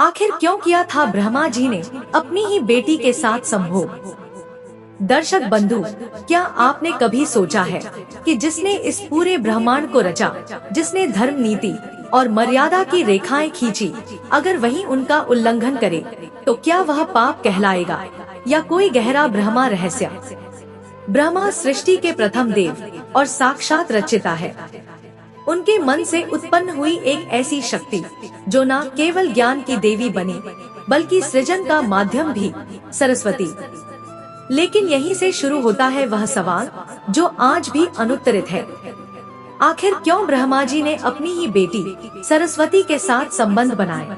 आखिर क्यों किया था ब्रह्मा जी ने अपनी ही बेटी के साथ संभोग। दर्शक बंधु, क्या आपने कभी सोचा है कि जिसने इस पूरे ब्रह्मांड को रचा, जिसने धर्म, नीति और मर्यादा की रेखाएं खींची, अगर वही उनका उल्लंघन करे तो क्या वह पाप कहलाएगा या कोई गहरा ब्रह्मा रहस्य। ब्रह्मा सृष्टि के प्रथम देव और साक्षात रचयिता है। उनके मन से उत्पन्न हुई एक ऐसी शक्ति जो न केवल ज्ञान की देवी बनी बल्कि सृजन का माध्यम भी, सरस्वती। लेकिन यहीं से शुरू होता है वह सवाल जो आज भी अनुत्तरित है। आखिर क्यों ब्रह्मा जी ने अपनी ही बेटी सरस्वती के साथ संबंध बनाए?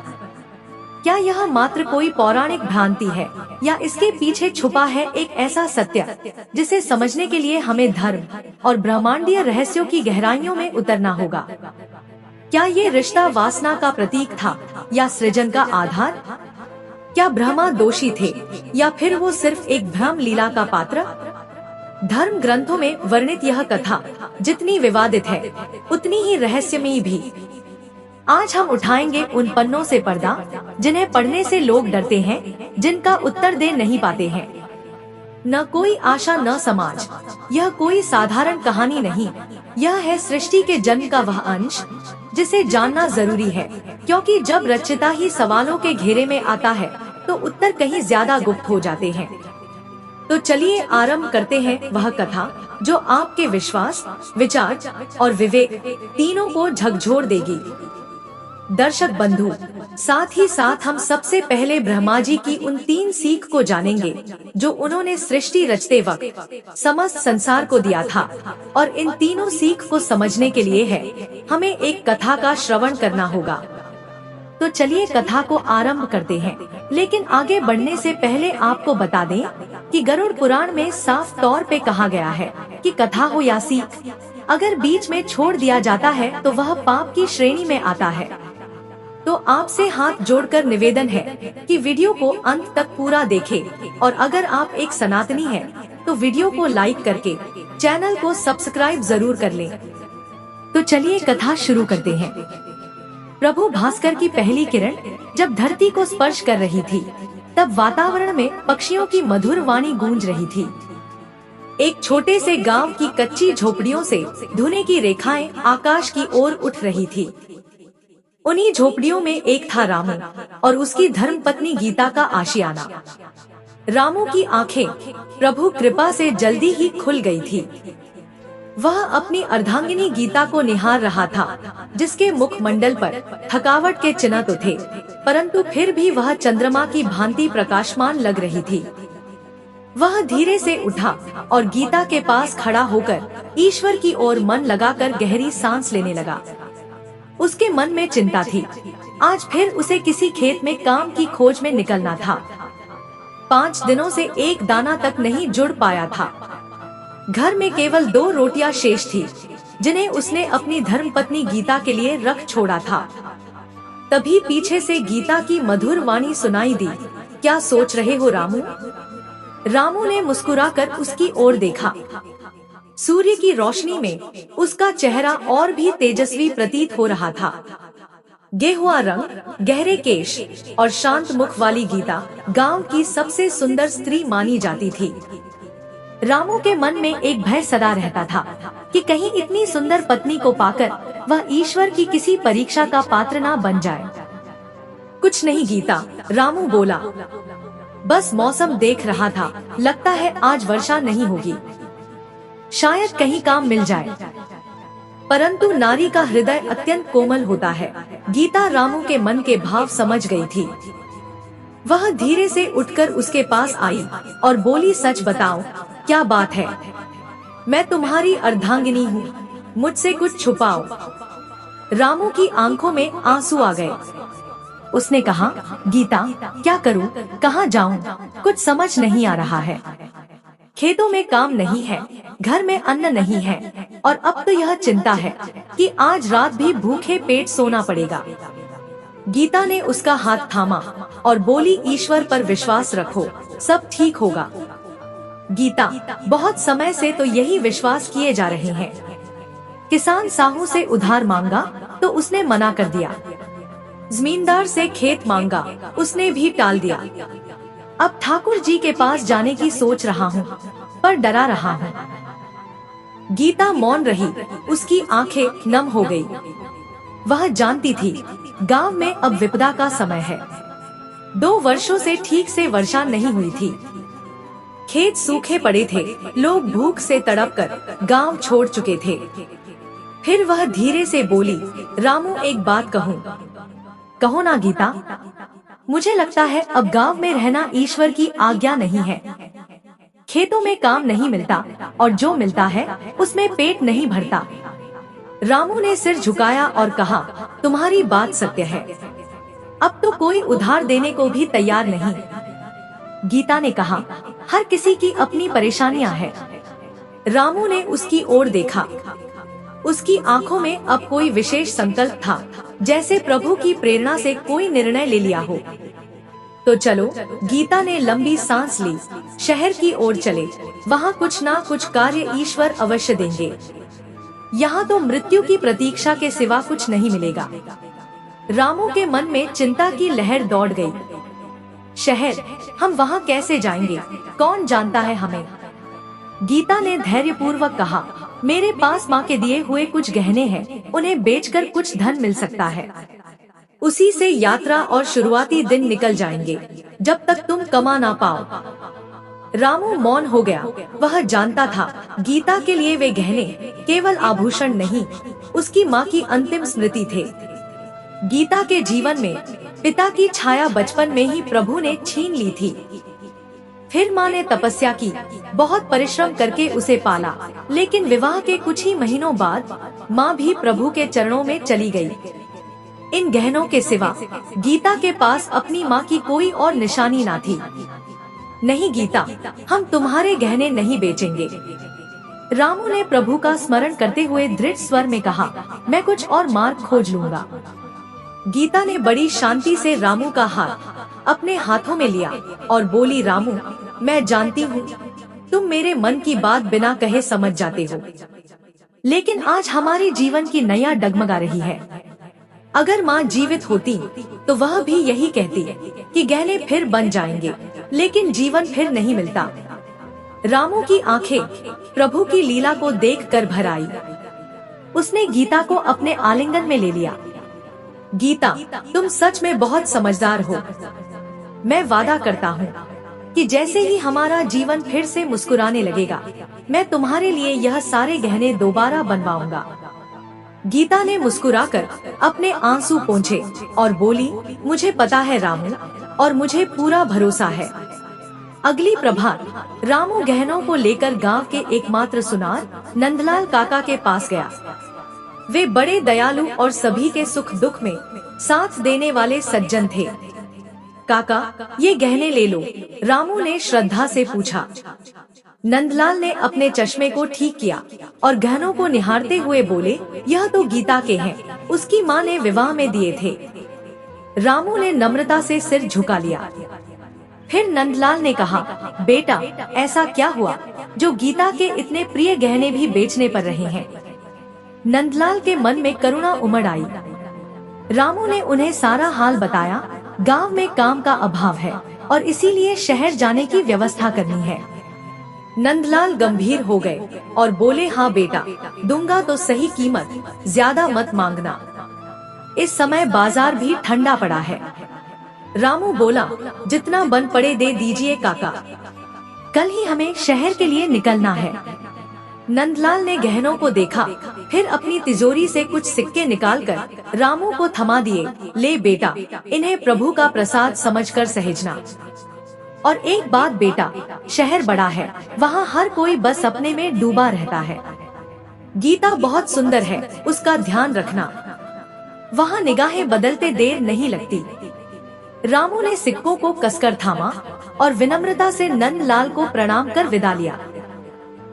क्या यह मात्र कोई पौराणिक भ्रांति है या इसके पीछे छुपा है एक ऐसा सत्य जिसे समझने के लिए हमें धर्म और ब्रह्मांडीय रहस्यों की गहराइयों में उतरना होगा? क्या ये रिश्ता वासना का प्रतीक था या सृजन का आधार? क्या ब्रह्मा दोषी थे या फिर वो सिर्फ एक भ्रम लीला का पात्र? धर्म ग्रंथों में वर्णित यह कथा जितनी विवादित है उतनी ही रहस्यमयी भी। आज हम उठाएंगे उन पन्नों से पर्दा जिन्हें पढ़ने से लोग डरते हैं, जिनका उत्तर दे नहीं पाते हैं। न कोई आशा न समाज, यह कोई साधारण कहानी नहीं, यह है सृष्टि के जन्म का वह अंश जिसे जानना जरूरी है, क्योंकि जब रचयिता ही सवालों के घेरे में आता है तो उत्तर कहीं ज्यादा गुप्त हो जाते हैं। तो चलिए आरंभ करते हैं वह कथा जो आपके विश्वास, विचार और विवेक तीनों को झकझोर देगी। दर्शक बंधु, साथ ही साथ हम सबसे पहले ब्रह्मा जी की उन 3 सीख को जानेंगे जो उन्होंने सृष्टि रचते वक्त समस्त संसार को दिया था। और इन तीनों सीख को समझने के लिए है हमें एक कथा का श्रवण करना होगा। तो चलिए कथा को आरंभ करते हैं। लेकिन आगे बढ़ने से पहले आपको बता दें कि गरुड़ पुराण में साफ तौर पे कहा गया है कि कथा हो या सीख, अगर बीच में छोड़ दिया जाता है तो वह पाप की श्रेणी में आता है। तो आपसे हाथ जोड़कर निवेदन है कि वीडियो को अंत तक पूरा देखें और अगर आप एक सनातनी हैं तो वीडियो को लाइक करके चैनल को सब्सक्राइब जरूर कर लें। तो चलिए कथा शुरू करते हैं। प्रभु भास्कर की पहली किरण जब धरती को स्पर्श कर रही थी तब वातावरण में पक्षियों की मधुर वाणी गूंज रही थी। एक छोटे से गांव की कच्ची झोपड़ियों से धुएं की रेखाएं आकाश की ओर उठ रही थी। उन्हीं झोपड़ियों में एक था रामू और उसकी धर्मपत्नी गीता का आशियाना। रामू की आंखें प्रभु कृपा से जल्दी ही खुल गई थी। वह अपनी अर्धांगिनी गीता को निहार रहा था, जिसके मुखमंडल पर थकावट के चिन्ह तो थे, परंतु फिर भी वह चंद्रमा की भांति प्रकाशमान लग रही थी। वह धीरे से उठा और गीता के पास खड़ा होकर ईश्वर की ओर मन लगाकर गहरी सांस लेने लगा। उसके मन में चिंता थी। आज फिर उसे किसी खेत में काम की खोज में निकलना था। 5 दिनों से एक दाना तक नहीं जुड़ पाया था। घर में केवल 2 रोटियां शेष थी, जिन्हें उसने अपनी धर्मपत्नी गीता के लिए रख छोड़ा था। तभी पीछे से गीता की मधुर वाणी सुनाई दी, क्या सोच रहे हो रामू? रामू ने मुस्कुराकर उसकी ओर देखा। सूर्य की रोशनी में उसका चेहरा और भी तेजस्वी प्रतीत हो रहा था। गेहुआ रंग, गहरे केश और शांत मुख वाली गीता गांव की सबसे सुंदर स्त्री मानी जाती थी। रामू के मन में एक भय सदा रहता था कि कहीं इतनी सुंदर पत्नी को पाकर वह ईश्वर की किसी परीक्षा का पात्र ना बन जाए। कुछ नहीं गीता, रामू बोला, बस मौसम देख रहा था, लगता है आज वर्षा नहीं होगी, शायद कहीं काम मिल जाए। परंतु नारी का हृदय अत्यंत कोमल होता है। गीता रामू के मन के भाव समझ गई थी। वह धीरे से उठकर उसके पास आई और बोली, सच बताओ, क्या बात है? मैं तुम्हारी अर्धांगिनी हूँ, मुझसे कुछ छुपाओ। रामू की आंखों में आंसू आ गए। उसने कहा, गीता, क्या करूँ, कहाँ जाऊँ, कुछ समझ नहीं आ रहा है। खेतों में काम नहीं है, घर में अन्न नहीं है, और अब तो यह चिंता है कि आज रात भी भूखे पेट सोना पड़ेगा। गीता ने उसका हाथ थामा और बोली, ईश्वर पर विश्वास रखो, सब ठीक होगा। गीता, बहुत समय से तो यही विश्वास किए जा रहे हैं। किसान साहू से उधार मांगा तो उसने मना कर दिया। जमींदार से खेत मांगा, उसने भी टाल दिया। अब ठाकुर जी के पास जाने की सोच रहा हूँ, पर डरा रहा हूँ। गीता मौन रही, उसकी आंखें नम हो गई। वह जानती थी गांव में अब विपदा का समय है। 2 वर्षों से ठीक से वर्षा नहीं हुई थी। खेत सूखे पड़े थे, लोग भूख से तड़पकर गांव छोड़ चुके थे। फिर वह धीरे से बोली, रामू एक बात कहूँ? कहो ना गीता। मुझे लगता है अब गांव में रहना ईश्वर की आज्ञा नहीं है। खेतों में काम नहीं मिलता और जो मिलता है उसमें पेट नहीं भरता। रामू ने सिर झुकाया और कहा, तुम्हारी बात सत्य है। अब तो कोई उधार देने को भी तैयार नहीं। गीता ने कहा, हर किसी की अपनी परेशानियां हैं। रामू ने उसकी ओर देखा। उसकी आंखों में अब कोई विशेष संकल्प था, जैसे प्रभु की प्रेरणा से कोई निर्णय ले लिया हो। तो चलो, गीता ने लंबी सांस ली। शहर की ओर चले, वहाँ कुछ ना कुछ कार्य ईश्वर अवश्य देंगे। यहाँ तो मृत्यु की प्रतीक्षा के सिवा कुछ नहीं मिलेगा। रामू के मन में चिंता की लहर दौड़ गई। शहर, हम वहाँ कैसे जाएंगे? कौन जानता है हमें? गीता ने धैर्यपूर्वक कहा, मेरे पास माँ के दिए हुए कुछ गहने हैं, उन्हें बेचकर कुछ धन मिल सकता है। उसी से यात्रा और शुरुआती दिन निकल जाएंगे, जब तक तुम कमा ना पाओ। रामू मौन हो गया। वह जानता था गीता के लिए वे गहने केवल आभूषण नहीं, उसकी माँ की अंतिम स्मृति थे। गीता के जीवन में पिता की छाया बचपन में ही प्रभु ने छीन ली थी। फिर माँ ने तपस्या की, बहुत परिश्रम करके उसे पाला, लेकिन विवाह के कुछ ही महीनों बाद माँ भी प्रभु के चरणों में चली गई। इन गहनों के सिवा गीता के पास अपनी माँ की कोई और निशानी ना थी। नहीं गीता, हम तुम्हारे गहने नहीं बेचेंगे। रामू ने प्रभु का स्मरण करते हुए दृढ़ स्वर में कहा, मैं कुछ और मार्ग खोज लूंगा। गीता ने बड़ी शांति से रामू का हाथ अपने हाथों में लिया और बोली, रामू, मैं जानती हूँ तुम मेरे मन की बात बिना कहे समझ जाते हो, लेकिन आज हमारे जीवन की नैया डगमगा रही है। अगर माँ जीवित होती तो वह भी यही कहती कि गहने फिर बन जाएंगे, लेकिन जीवन फिर नहीं मिलता। रामू की आंखें प्रभु की लीला को देखकर भर आई। उसने गीता को अपने आलिंगन में ले लिया। गीता, तुम सच में बहुत समझदार हो। मैं वादा करता हूँ कि जैसे ही हमारा जीवन फिर से मुस्कुराने लगेगा, मैं तुम्हारे लिए यह सारे गहने दोबारा बनवाऊंगा। गीता ने मुस्कुराकर अपने आंसू पोंछे और बोली, मुझे पता है रामू, और मुझे पूरा भरोसा है। अगली प्रभात रामू गहनों को लेकर गांव के एकमात्र सुनार नंदलाल काका के पास गया। वे बड़े दयालु और सभी के सुख दुख में साथ देने वाले सज्जन थे। काका, ये गहने ले लो, रामू ने श्रद्धा से पूछा। नंदलाल ने अपने चश्मे को ठीक किया और गहनों को निहारते हुए बोले, यह तो गीता के हैं, उसकी माँ ने विवाह में दिए थे। रामू ने नम्रता से सिर झुका लिया। फिर नंदलाल ने कहा, बेटा, ऐसा क्या हुआ जो गीता के इतने प्रिय गहने भी बेचने पर रहे हैं? नंदलाल के मन में करुणा उमड़ आई। रामू ने उन्हें सारा हाल बताया। गांव में काम का अभाव है और इसीलिए शहर जाने की व्यवस्था करनी है। नंदलाल गंभीर हो गए और बोले, हाँ बेटा, दूंगा तो सही कीमत, ज्यादा मत मांगना। इस समय बाजार भी ठंडा पड़ा है। रामू बोला, जितना बन पड़े दे दीजिए काका, कल ही हमें शहर के लिए निकलना है। नंदलाल ने गहनों को देखा, फिर अपनी तिजोरी से कुछ सिक्के निकालकर रामू को थमा दिए। ले बेटा, इन्हें प्रभु का प्रसाद समझकर सहेजना। और एक बात बेटा, शहर बड़ा है, वहाँ हर कोई बस अपने में डूबा रहता है। गीता बहुत सुंदर है, उसका ध्यान रखना। वहाँ निगाहें बदलते देर नहीं लगती। रामू ने सिक्कों को कसकर थामा और विनम्रता से नंदलाल को प्रणाम कर विदा लिया।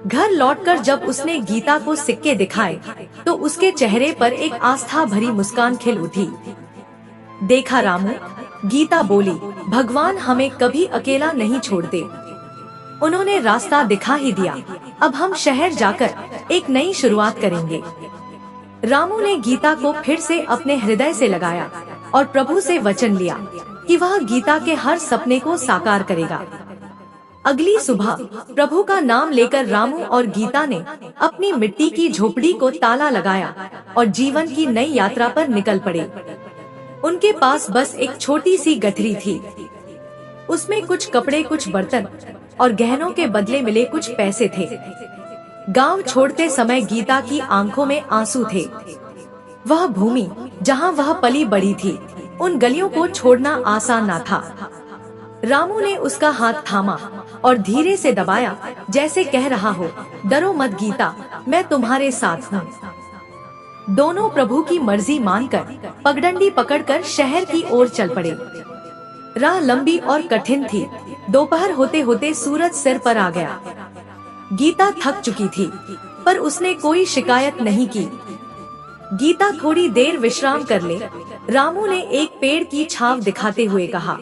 घर लौटकर जब उसने गीता को सिक्के दिखाए तो उसके चेहरे पर एक आस्था भरी मुस्कान खिल उठी। देखा रामू, गीता बोली, भगवान हमें कभी अकेला नहीं छोड़ते। उन्होंने रास्ता दिखा ही दिया। अब हम शहर जाकर एक नई शुरुआत करेंगे। रामू ने गीता को फिर से अपने हृदय से लगाया। और प्रभु से वचन लिया कि वह गीता के हर सपने को साकार करेगा। अगली सुबह प्रभु का नाम लेकर रामू और गीता ने अपनी मिट्टी की झोपड़ी को ताला लगाया और जीवन की नई यात्रा पर निकल पड़े। उनके पास बस एक छोटी सी गठरी थी। उसमें कुछ कपड़े, कुछ बर्तन और गहनों के बदले मिले कुछ पैसे थे। गांव छोड़ते समय गीता की आंखों में आंसू थे। वह भूमि जहां वह पली बड़ी थी, उन गलियों को छोड़ना आसान न था। रामू ने उसका हाथ थामा और धीरे से दबाया, जैसे कह रहा हो, डरो मत गीता, मैं तुम्हारे साथ हूँ। दोनों प्रभु की मर्जी मानकर पगडंडी पकड़कर शहर की ओर चल पड़े। राह लंबी और कठिन थी। दोपहर होते होते सूरज सिर पर आ गया। गीता थक चुकी थी, पर उसने कोई शिकायत नहीं की। गीता थोड़ी देर विश्राम कर ले, रामू ने एक पेड़ की छांव दिखाते हुए कहा।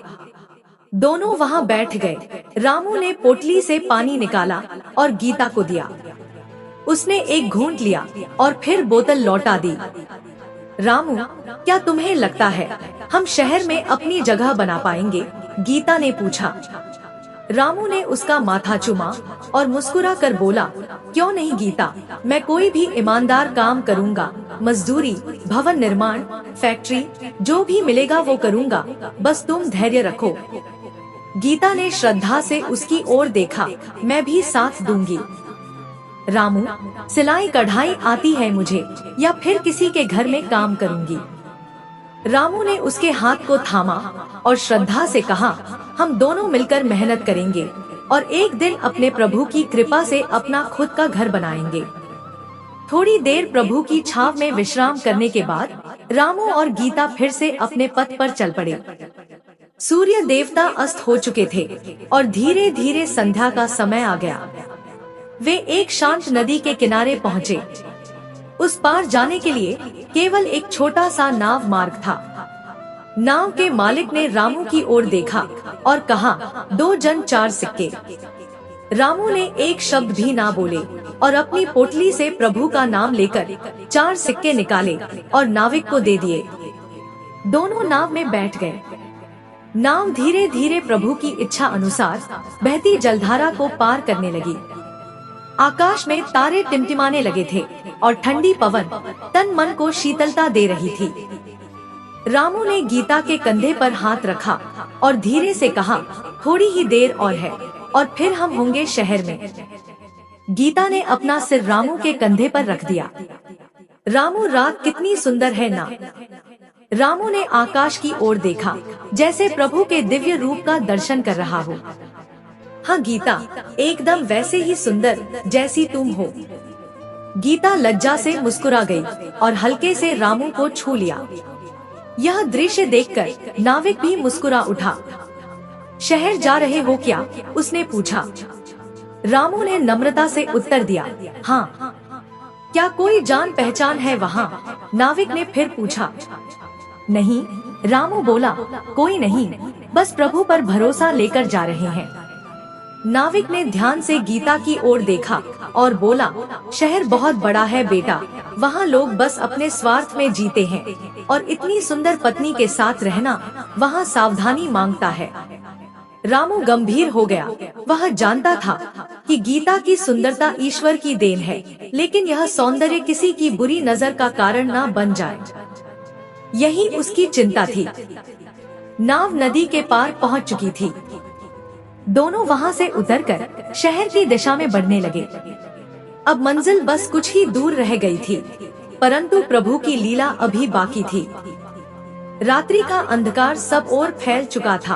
दोनों वहां बैठ गए। रामू ने पोटली से पानी निकाला और गीता को दिया। उसने एक घूंट लिया और फिर बोतल लौटा दी। रामू, क्या तुम्हें लगता है हम शहर में अपनी जगह बना पाएंगे? गीता ने पूछा। रामू ने उसका माथा चूमा और मुस्कुरा कर बोला, क्यों नहीं गीता, मैं कोई भी ईमानदार काम करूँगा। मजदूरी, भवन निर्माण, फैक्ट्री, जो भी मिलेगा वो करूँगा, बस तुम धैर्य रखो। गीता ने श्रद्धा से उसकी ओर देखा। मैं भी साथ दूंगी। रामू, सिलाई कढ़ाई आती है मुझे, या फिर किसी के घर में काम करूंगी। रामू ने उसके हाथ को थामा और श्रद्धा से कहा, हम दोनों मिलकर मेहनत करेंगे और एक दिन अपने प्रभु की कृपा से अपना खुद का घर बनाएंगे। थोड़ी देर प्रभु की छाव में विश्राम करने के बाद रामू और गीता फिर से अपने पथ पर चल पड़े। सूर्य देवता अस्त हो चुके थे और धीरे धीरे संध्या का समय आ गया। वे एक शांत नदी के किनारे पहुँचे। उस पार जाने के लिए केवल एक छोटा सा नाव मार्ग था। नाव के मालिक ने रामू की ओर देखा और कहा, 2 जन 4 सिक्के। रामू ने एक शब्द भी ना बोले और अपनी पोटली से प्रभु का नाम लेकर 4 सिक्के निकाले और नाविक को दे दिए। दोनों नाव में बैठ गए। नाव धीरे धीरे प्रभु की इच्छा अनुसार बहती जलधारा को पार करने लगी। आकाश में तारे टिमटिमाने लगे थे और ठंडी पवन तन मन को शीतलता दे रही थी। रामू ने गीता के कंधे पर हाथ रखा और धीरे से कहा, थोड़ी ही देर और है और फिर हम होंगे शहर में। गीता ने अपना सिर रामू के कंधे पर रख दिया। रामू, रात कितनी सुंदर है ना। रामू ने आकाश की ओर देखा, जैसे प्रभु के दिव्य रूप का दर्शन कर रहा हो। हाँ गीता, एकदम वैसे ही सुंदर जैसी तुम हो। गीता लज्जा से मुस्कुरा गई और हल्के से रामू को छू लिया। यह दृश्य देखकर नाविक भी मुस्कुरा उठा। शहर जा रहे हो क्या? उसने पूछा। रामू ने नम्रता से उत्तर दिया, हाँ। क्या कोई जान पहचान है वहाँ? नाविक ने फिर पूछा। नहीं, रामू बोला, कोई नहीं, बस प्रभु पर भरोसा लेकर जा रहे हैं। नाविक ने ध्यान से गीता की ओर देखा और बोला, शहर बहुत बड़ा है बेटा, वहाँ लोग बस अपने स्वार्थ में जीते हैं और इतनी सुंदर पत्नी के साथ रहना वहाँ सावधानी मांगता है। रामू गंभीर हो गया। वह जानता था कि गीता की सुंदरता ईश्वर की देन है, लेकिन यह सौंदर्य किसी की बुरी नजर का कारण न बन जाए, यही उसकी चिंता थी। नाव नदी के पार पहुंच चुकी थी। दोनों वहां से उतरकर शहर की दिशा में बढ़ने लगे। अब मंजिल बस कुछ ही दूर रह गई थी, परंतु प्रभु की लीला अभी बाकी थी। रात्रि का अंधकार सब ओर फैल चुका था।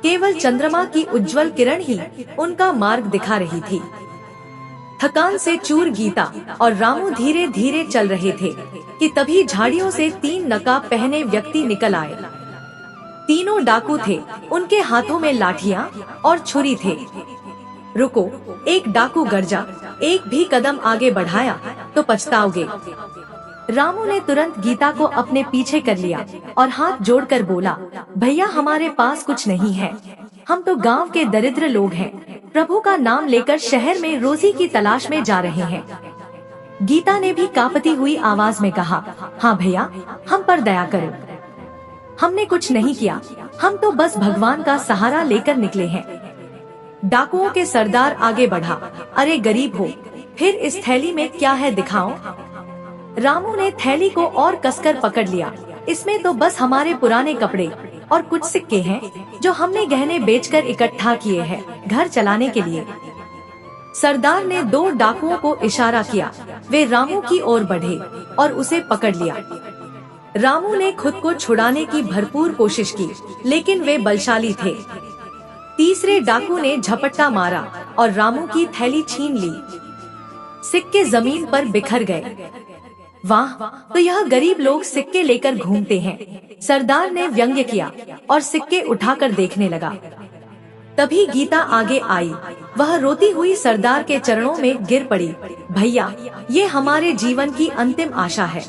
केवल चंद्रमा की उज्जवल किरण ही उनका मार्ग दिखा रही थी। थकान से चूर गीता और रामू धीरे धीरे चल रहे थे कि तभी झाड़ियों से 3 नकाब पहने व्यक्ति निकल आए। तीनों डाकू थे। उनके हाथों में लाठियां और छुरी थे। रुको, एक डाकू गर्जा। एक भी कदम आगे बढ़ाया तो पछताओगे। रामू ने तुरंत गीता को अपने पीछे कर लिया और हाथ जोड़कर बोला, भैया हमारे पास कुछ नहीं है, हम तो गांव के दरिद्र लोग हैं, प्रभु का नाम लेकर शहर में रोजी की तलाश में जा रहे हैं। गीता ने भी कांपती हुई आवाज में कहा, हाँ भैया, हम पर दया करो, हमने कुछ नहीं किया, हम तो बस भगवान का सहारा लेकर निकले हैं। डाकुओं के सरदार आगे बढ़ा, अरे गरीब हो, फिर इस थैली में क्या है दिखाओ। रामू ने थैली को और कसकर पकड़ लिया। इसमें तो बस हमारे पुराने कपड़े और कुछ सिक्के हैं जो हमने गहने बेचकर इकट्ठा किए हैं घर चलाने के लिए। सरदार ने 2 डाकुओं को इशारा किया। वे रामू की ओर बढ़े और उसे पकड़ लिया। रामू ने खुद को छुड़ाने की भरपूर कोशिश की, लेकिन वे बलशाली थे। तीसरे डाकू ने झपट्टा मारा और रामू की थैली छीन ली। सिक्के जमीन पर बिखर गए। वाह, तो यह गरीब लोग सिक्के लेकर घूमते हैं, सरदार ने व्यंग्य किया और सिक्के उठाकर देखने लगा। तभी गीता आगे आई। वह रोती हुई सरदार के चरणों में गिर पड़ी। भैया, ये हमारे जीवन की अंतिम आशा है।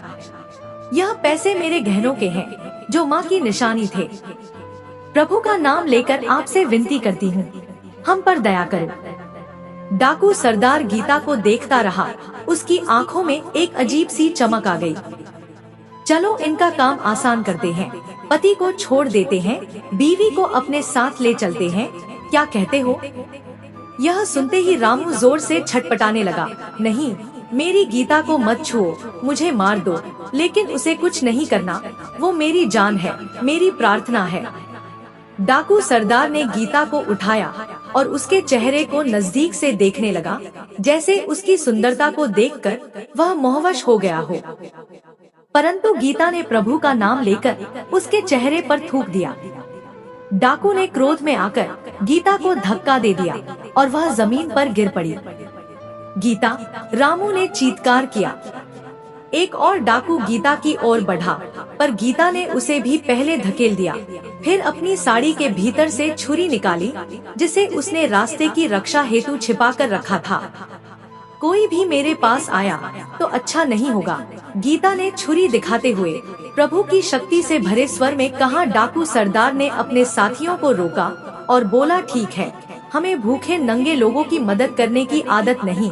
यह पैसे मेरे गहनों के हैं जो माँ की निशानी थे। प्रभु का नाम लेकर आपसे विनती करती हूँ, हम पर दया करो। डाकू सरदार गीता को देखता रहा। उसकी आंखों में एक अजीब सी चमक आ गई। चलो इनका काम आसान करते हैं, पति को छोड़ देते हैं, बीवी को अपने साथ ले चलते हैं, क्या कहते हो? यह सुनते ही रामू जोर से छटपटाने लगा। नहीं, मेरी गीता को मत छुओ, मुझे मार दो, लेकिन उसे कुछ नहीं करना, वो मेरी जान है, मेरी प्रार्थना है। डाकू सरदार ने गीता को उठाया और उसके चेहरे को नजदीक से देखने लगा, जैसे उसकी सुंदरता को देखकर वह मोहवश हो गया हो। परंतु गीता ने प्रभु का नाम लेकर उसके चेहरे पर थूक दिया। डाकू ने क्रोध में आकर गीता को धक्का दे दिया और वह जमीन पर गिर पड़ी। गीता, रामू ने चीत्कार किया। एक और डाकू गीता की ओर बढ़ा, पर गीता ने उसे भी पहले धकेल दिया। फिर अपनी साड़ी के भीतर से छुरी निकाली, जिसे उसने रास्ते की रक्षा हेतु छिपा कर रखा था। कोई भी मेरे पास आया तो अच्छा नहीं होगा, गीता ने छुरी दिखाते हुए प्रभु की शक्ति से भरे स्वर में कहा। डाकू सरदार ने अपने साथियों को रोका और बोला, ठीक है, हमें भूखे नंगे लोगों की मदद करने की आदत नहीं,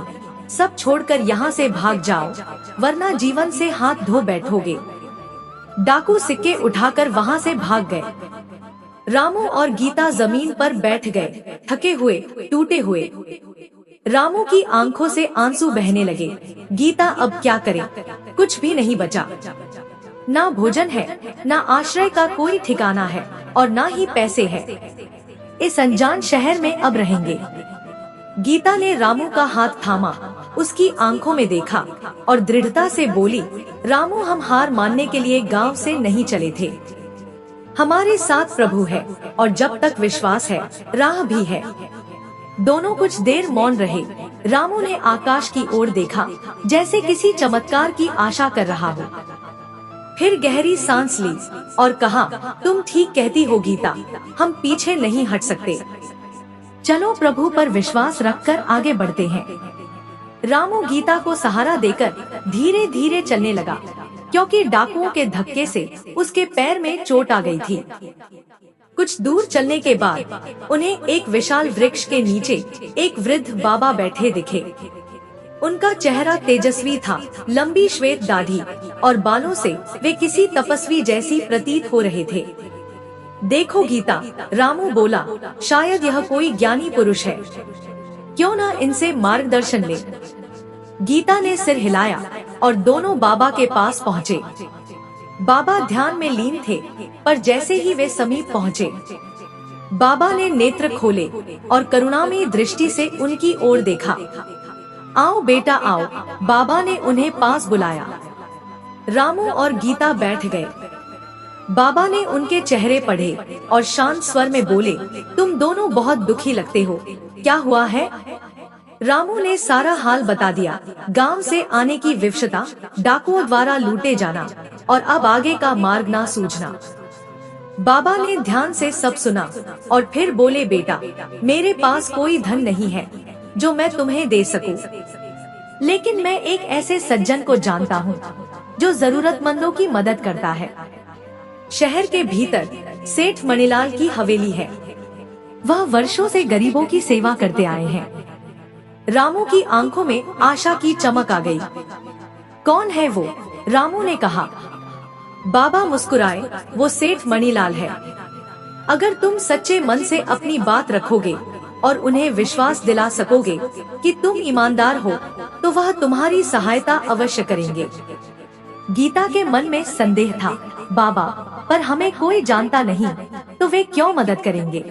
सब छोड़कर यहाँ से भाग जाओ, वरना जीवन से हाथ धो बैठोगे। डाकू सिक्के उठाकर वहाँ से भाग गए। रामू और गीता जमीन पर बैठ गए, थके हुए, टूटे हुए। रामू की आंखों से आंसू बहने लगे। गीता अब क्या करे, कुछ भी नहीं बचा। ना भोजन है, ना आश्रय का कोई ठिकाना है और ना ही पैसे है। इस अनजान शहर में अब रहेंगे। गीता ने रामू का हाथ थामा, उसकी आंखों में देखा और दृढ़ता से बोली, रामू, हम हार मानने के लिए गांव से नहीं चले थे। हमारे साथ प्रभु है और जब तक विश्वास है, राह भी है। दोनों कुछ देर मौन रहे। रामू ने आकाश की ओर देखा, जैसे किसी चमत्कार की आशा कर रहा हो। फिर गहरी सांस ली और कहा, तुम ठीक कहती हो गीता, हम पीछे नहीं हट सकते। चलो प्रभु पर विश्वास रखकर आगे बढ़ते हैं। रामू गीता को सहारा देकर धीरे धीरे चलने लगा, क्योंकि डाकुओं के धक्के से उसके पैर में चोट आ गई थी। कुछ दूर चलने के बाद उन्हें एक विशाल वृक्ष के नीचे एक वृद्ध बाबा बैठे दिखे। उनका चेहरा तेजस्वी था, लंबी श्वेत दाढ़ी और बालों से वे किसी तपस्वी जैसी प्रतीत हो रहे थे। देखो गीता, रामू बोला, शायद यह कोई ज्ञानी पुरुष है, क्यों ना इनसे मार्गदर्शन ले। गीता ने सिर हिलाया और दोनों बाबा के पास पहुँचे। बाबा ध्यान में लीन थे, पर जैसे ही वे समीप पहुँचे, बाबा ने नेत्र खोले और करुणामयी दृष्टि से उनकी ओर देखा। आओ बेटा आओ, बाबा ने उन्हें पास बुलाया। रामू और गीता बैठ गए। बाबा ने उनके चेहरे पढ़े और शांत स्वर में बोले, तुम दोनों बहुत दुखी लगते हो, क्या हुआ है? रामू ने सारा हाल बता दिया, गांव से आने की विवशता, डाकुओं द्वारा लूटे जाना और अब आगे का मार्ग ना सूझना। बाबा ने ध्यान से सब सुना और फिर बोले, बेटा, मेरे पास कोई धन नहीं है जो मैं तुम्हें दे सकूं, लेकिन मैं एक ऐसे सज्जन को जानता हूं जो जरूरतमंदों की मदद करता है। शहर के भीतर सेठ मणिलाल की हवेली है। वह वर्षों से गरीबों की सेवा करते आए हैं। रामू की आंखों में आशा की चमक आ गई। कौन है वो? रामू ने कहा। बाबा मुस्कुराए, वो सेठ मणिलाल है। अगर तुम सच्चे मन से अपनी बात रखोगे और उन्हें विश्वास दिला सकोगे कि तुम ईमानदार हो, तो वह तुम्हारी सहायता अवश्य करेंगे। गीता के मन में संदेह था, बाबा, पर हमें कोई जानता नहीं, तो वे क्यों मदद करेंगे?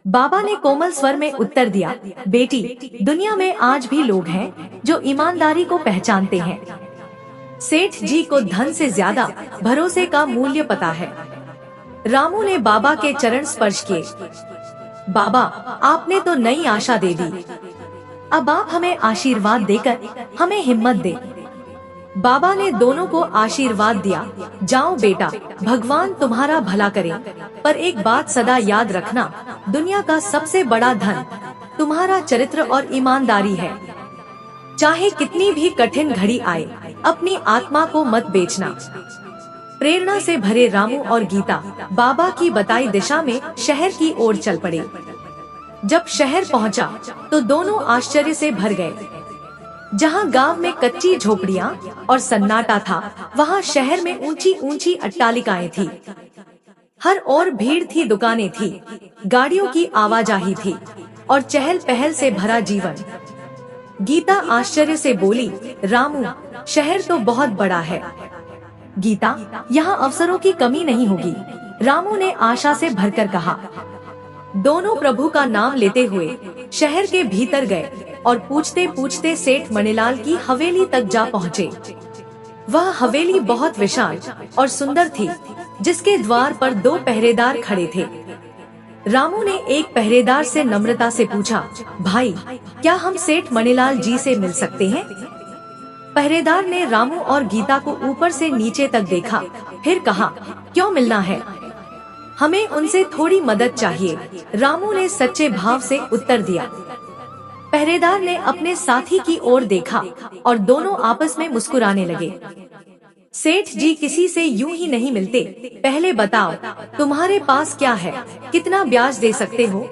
बाबा ने कोमल स्वर में उत्तर दिया, बेटी, दुनिया में आज भी लोग हैं जो ईमानदारी को पहचानते हैं। सेठ जी को धन से ज्यादा भरोसे का मूल्य पता है। रामू ने बाबा के चरण स्पर्श किए। बाबा, आपने तो नई आशा दे दी। अब आप हमें आशीर्वाद देकर हमें हिम्मत दे। बाबा ने दोनों को आशीर्वाद दिया, जाओ बेटा, भगवान तुम्हारा भला करे। पर एक बात सदा याद रखना, दुनिया का सबसे बड़ा धन तुम्हारा चरित्र और ईमानदारी है। चाहे कितनी भी कठिन घड़ी आए, अपनी आत्मा को मत बेचना। प्रेरणा से भरे रामू और गीता बाबा की बताई दिशा में शहर की ओर चल पड़े। जब शहर पहुंचा, तो दोनों आश्चर्य से भर गए। जहां गांव में कच्ची झोपड़ियां और सन्नाटा था, वहां शहर में ऊंची ऊंची अट्टालिकाएं थी। हर ओर भीड़ थी, दुकानें थी, गाड़ियों की आवाजाही थी और चहल पहल से भरा जीवन। गीता आश्चर्य से बोली, रामू, शहर तो बहुत बड़ा है। गीता, यहाँ अवसरों की कमी नहीं होगी, रामू ने आशा से भरकर कहा। दोनों प्रभु का नाम लेते हुए शहर के भीतर गए और पूछते पूछते सेठ मणिलाल की हवेली तक जा पहुँचे। वह हवेली बहुत विशाल और सुंदर थी, जिसके द्वार पर 2 पहरेदार खड़े थे। रामू ने एक पहरेदार से नम्रता से पूछा, भाई, क्या हम सेठ मणिलाल जी से मिल सकते हैं? पहरेदार ने रामू और गीता को ऊपर से नीचे तक देखा, फिर कहा, क्यों मिलना है? हमें उनसे थोड़ी मदद चाहिए, रामू ने सच्चे भाव से उत्तर दिया। पहरेदार ने अपने साथी की ओर देखा और दोनों आपस में मुस्कुराने लगे। सेठ जी किसी से यूं ही नहीं मिलते, पहले बताओ, तुम्हारे पास क्या है, कितना ब्याज दे सकते हो?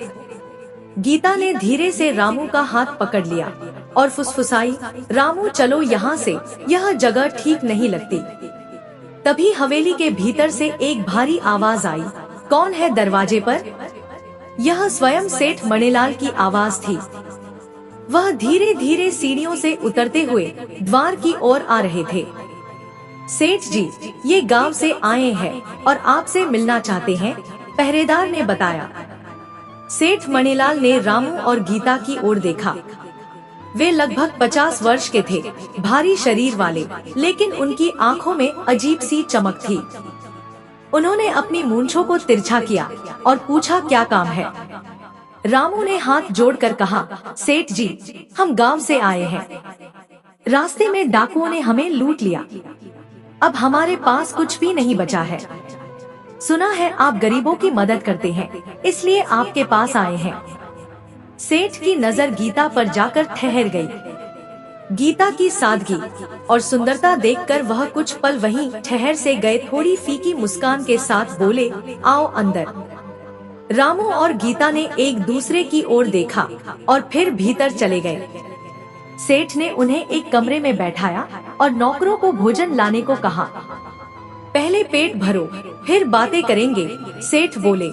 गीता ने धीरे से रामू का हाथ पकड़ लिया और फुसफुसाई, रामू, चलो यहाँ से, यह जगह ठीक नहीं लगती। तभी हवेली के भीतर से एक भारी आवाज आई, कौन है दरवाजे पर? यह स्वयं सेठ मणिलाल की आवाज थी। वह धीरे धीरे सीढ़ियों से उतरते हुए द्वार की ओर आ रहे थे। सेठ जी, ये गांव से आए हैं और आपसे मिलना चाहते हैं, पहरेदार ने बताया। सेठ मणिलाल ने रामू और गीता की ओर देखा। वे लगभग 50 वर्ष के थे, भारी शरीर वाले, लेकिन उनकी आंखों में अजीब सी चमक थी। उन्होंने अपनी मूंछों को तिरछा किया और पूछा, क्या काम है? रामू ने हाथ जोड़कर कहा, सेठ जी, हम गांव से आए हैं। रास्ते में डाकुओं ने हमें लूट लिया। अब हमारे पास कुछ भी नहीं बचा है। सुना है आप गरीबों की मदद करते हैं, इसलिए आपके पास आए हैं। सेठ की नजर गीता पर जाकर ठहर गई। गीता की सादगी और सुंदरता देखकर वह कुछ पल वहीं ठहर से गए। थोड़ी फीकी मुस्कान के साथ बोले, आओ अंदर। रामू और गीता ने एक दूसरे की ओर देखा और फिर भीतर चले गए। सेठ ने उन्हें एक कमरे में बैठाया और नौकरों को भोजन लाने को कहा। पहले पेट भरो, फिर बातें करेंगे, सेठ बोले।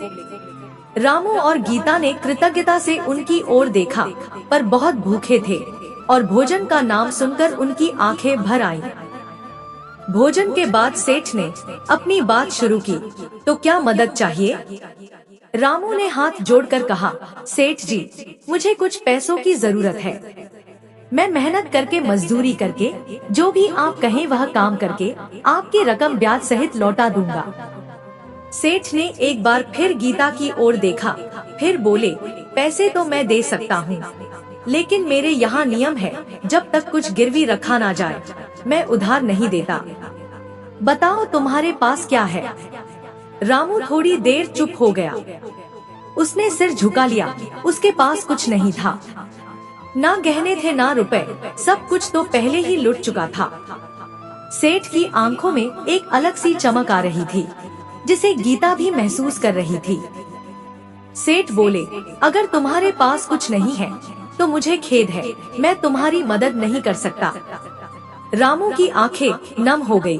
रामू और गीता ने कृतज्ञता से उनकी ओर देखा, पर बहुत भूखे थे और भोजन का नाम सुनकर उनकी आंखें भर आईं। भोजन के बाद सेठ ने अपनी बात शुरू की, तो क्या मदद चाहिए? रामू ने हाथ जोड़कर कहा, सेठ जी, मुझे कुछ पैसों की जरूरत है। मैं मेहनत करके, मजदूरी करके, जो भी आप कहें वह काम करके आपकी रकम ब्याज सहित लौटा दूंगा। सेठ ने एक बार फिर गीता की ओर देखा, फिर बोले, पैसे तो मैं दे सकता हूँ, लेकिन मेरे यहाँ नियम है, जब तक कुछ गिरवी रखा ना जाए मैं उधार नहीं देता। बताओ तुम्हारे पास क्या है? रामू थोड़ी देर चुप हो गया। उसने सिर झुका लिया। उसके पास कुछ नहीं था, ना गहने थे ना रुपए, सब कुछ तो पहले ही लुट चुका था। सेठ की आंखों में एक अलग सी चमक आ रही थी, जिसे गीता भी महसूस कर रही थी। सेठ बोले, अगर तुम्हारे पास कुछ नहीं है तो मुझे खेद है, मैं तुम्हारी मदद नहीं कर सकता। रामू की आंखें नम हो गई।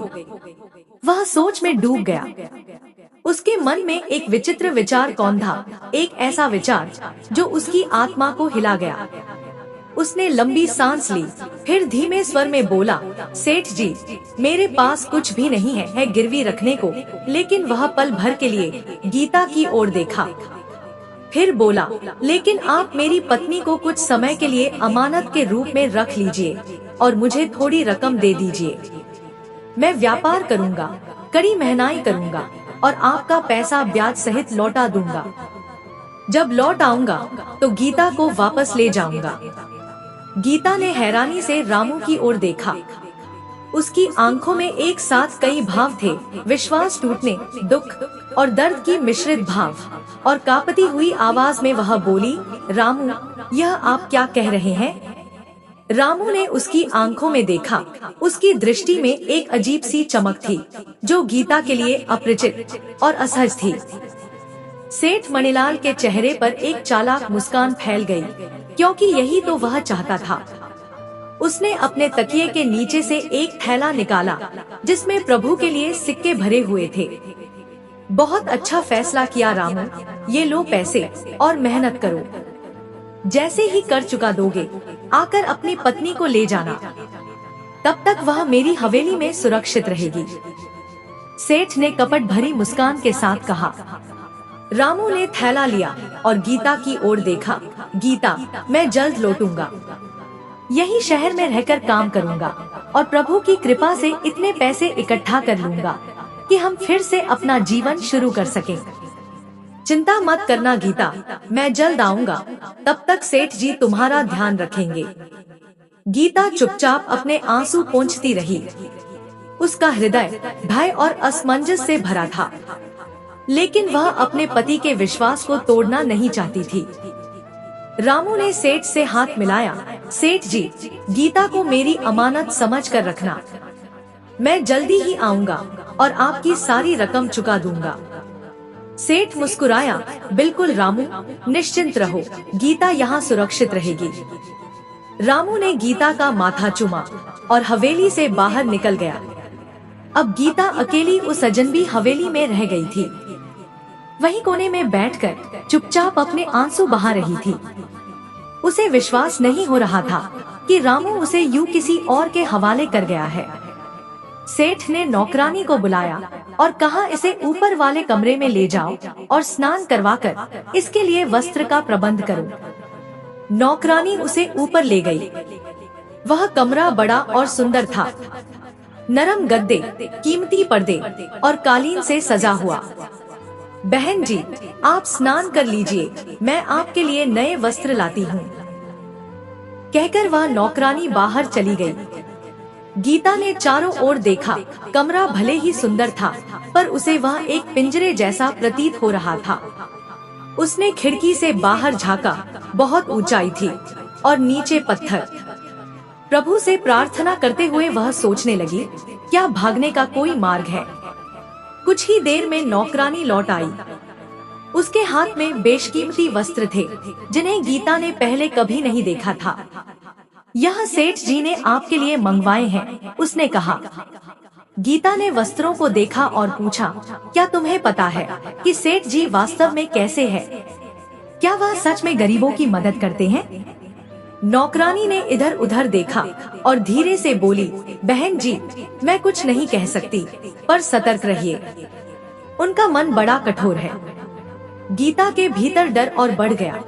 वह सोच में डूब गया। उसके मन में एक विचित्र विचार कौन था, एक ऐसा विचार जो उसकी आत्मा को हिला गया। उसने लंबी सांस ली, फिर धीमे स्वर में बोला, सेठ जी, मेरे पास कुछ भी नहीं है गिरवी रखने को। लेकिन वह पल भर के लिए गीता की ओर देखा, फिर बोला, लेकिन आप मेरी पत्नी को कुछ समय के लिए अमानत के रूप में रख लीजिए और मुझे थोड़ी रकम दे दीजिए। मैं व्यापार करूंगा, कड़ी मेहनत करूंगा और आपका पैसा ब्याज सहित लौटा दूंगा। जब लौट आऊंगा तो गीता को वापस ले जाऊंगा। गीता ने हैरानी से रामू की ओर देखा। उसकी आंखों में एक साथ कई भाव थे, विश्वास टूटने, दुख और दर्द की मिश्रित भाव। और कांपती हुई आवाज में वह बोली, रामू, यह आप क्या कह रहे हैं? रामू ने उसकी आंखों में देखा। उसकी दृष्टि में एक अजीब सी चमक थी जो गीता के लिए अपरिचित और असहज थी। सेठ मणिलाल के चेहरे पर एक चालाक मुस्कान फैल गई, क्योंकि यही तो वह चाहता था। उसने अपने तकिए के नीचे से एक थैला निकाला जिसमें प्रभु के लिए सिक्के भरे हुए थे। बहुत अच्छा फैसला किया रामू, ये लो पैसे और मेहनत करो। जैसे ही कर चुका दोगे, आकर अपनी पत्नी को ले जाना। तब तक वह मेरी हवेली में सुरक्षित रहेगी। सेठ ने कपट भरी मुस्कान के साथ कहा। रामू ने थैला लिया और गीता की ओर देखा। गीता, मैं जल्द लौटूंगा। यही शहर में रहकर काम करूंगा और प्रभु की कृपा से इतने पैसे इकट्ठा कर लूंगा कि हम फिर से अपना जीवन शुरू कर सकें। चिंता मत करना गीता, मैं जल्द आऊंगा। तब तक सेठ जी तुम्हारा ध्यान रखेंगे। गीता चुपचाप अपने आंसू पोंछती रही। उसका हृदय भय और असमंजस से भरा था, लेकिन वह अपने पति के विश्वास को तोड़ना नहीं चाहती थी। रामू ने सेठ से हाथ मिलाया। सेठ जी, गीता को मेरी अमानत समझ कर रखना। मैं जल्दी ही आऊंगा और आपकी सारी रकम चुका दूंगा। सेठ मुस्कुराया। बिल्कुल रामू, निश्चिंत रहो, गीता यहाँ सुरक्षित रहेगी। रामू ने गीता का माथा चूमा और हवेली से बाहर निकल गया। अब गीता अकेली उस अजनबी हवेली में रह गई थी। वहीं कोने में बैठकर चुपचाप अपने आंसू बहा रही थी। उसे विश्वास नहीं हो रहा था कि रामू उसे यूं किसी और के हवाले कर गया है। सेठ ने नौकरानी को बुलाया और कहा, इसे ऊपर वाले कमरे में ले जाओ और स्नान करवाकर इसके लिए वस्त्र का प्रबंध करो। नौकरानी उसे ऊपर ले गई। वह कमरा बड़ा और सुंदर था। नरम गद्दे, कीमती पर्दे और कालीन से सजा हुआ। बहन जी, आप स्नान कर लीजिए, मैं आपके लिए नए वस्त्र लाती हूँ। कहकर वह नौकरानी बाहर चली गई। गीता ने चारों ओर देखा। कमरा भले ही सुंदर था, पर उसे वह एक पिंजरे जैसा प्रतीत हो रहा था। उसने खिड़की से बाहर झांका। बहुत ऊंचाई थी और नीचे पत्थर। प्रभु से प्रार्थना करते हुए वह सोचने लगी, क्या भागने का कोई मार्ग है? कुछ ही देर में नौकरानी लौट आई। उसके हाथ में बेशकीमती वस्त्र थे जिन्हें गीता ने पहले कभी नहीं देखा था। यह सेठ जी ने आपके लिए मंगवाए हैं, उसने कहा। गीता ने वस्त्रों को देखा और पूछा, क्या तुम्हें पता है कि सेठ जी वास्तव में कैसे हैं? क्या वह सच में गरीबों की मदद करते हैं? नौकरानी ने इधर उधर देखा और धीरे से बोली, बहन जी, मैं कुछ नहीं कह सकती, पर सतर्क रहिए। उनका मन बड़ा कठोर है। गीता के भीतर डर और बढ़ गया।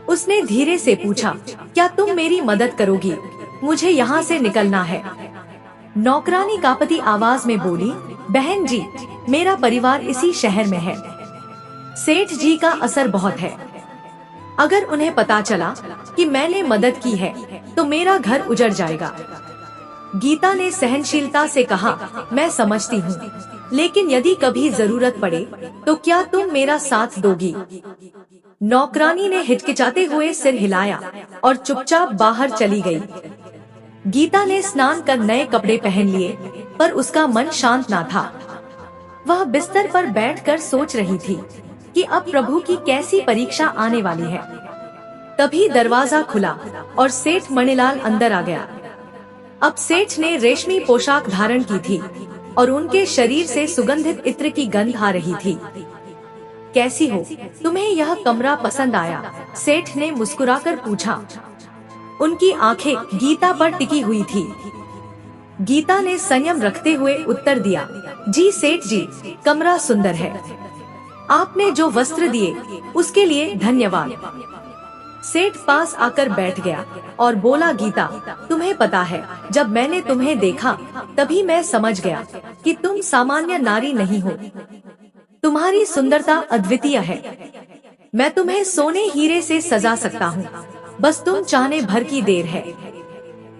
उसने धीरे से पूछा, क्या तुम मेरी मदद करोगी? मुझे यहाँ से निकलना है। नौकरानी कांपती आवाज में बोली, बहन जी, मेरा परिवार इसी शहर में है। सेठ जी का असर बहुत है। अगर उन्हें पता चला कि मैंने मदद की है तो मेरा घर उजड़ जाएगा। गीता ने सहनशीलता से कहा, मैं समझती हूँ, लेकिन यदि कभी जरूरत पड़े तो क्या तुम मेरा साथ दोगी? नौकरानी ने हिचकिचाते हुए सिर हिलाया और चुपचाप बाहर चली गई। गीता ने स्नान कर नए कपड़े पहन लिए, पर उसका मन शांत ना था। वह बिस्तर पर बैठकर सोच रही थी कि अब प्रभु की कैसी परीक्षा आने वाली है। तभी दरवाजा खुला और सेठ मणिलाल अंदर आ गया। अब सेठ ने रेशमी पोशाक धारण की थी और उनके शरीर से सुगंधित इत्र की गंध आ रही थी। कैसी हो? तुम्हें यह कमरा पसंद आया? सेठ ने मुस्कुराकर पूछा। उनकी आंखें गीता पर टिकी हुई थी। गीता ने संयम रखते हुए उत्तर दिया, जी सेठ जी, कमरा सुंदर है। आपने जो वस्त्र दिए उसके लिए धन्यवाद। सेठ पास आकर बैठ गया और बोला, गीता, तुम्हें पता है, जब मैंने तुम्हें देखा तभी मैं समझ गया कि तुम सामान्य नारी नहीं हो। तुम्हारी सुंदरता अद्वितीय है। मैं तुम्हें सोने हीरे से सजा सकता हूँ, बस तुम चाहने भर की देर है।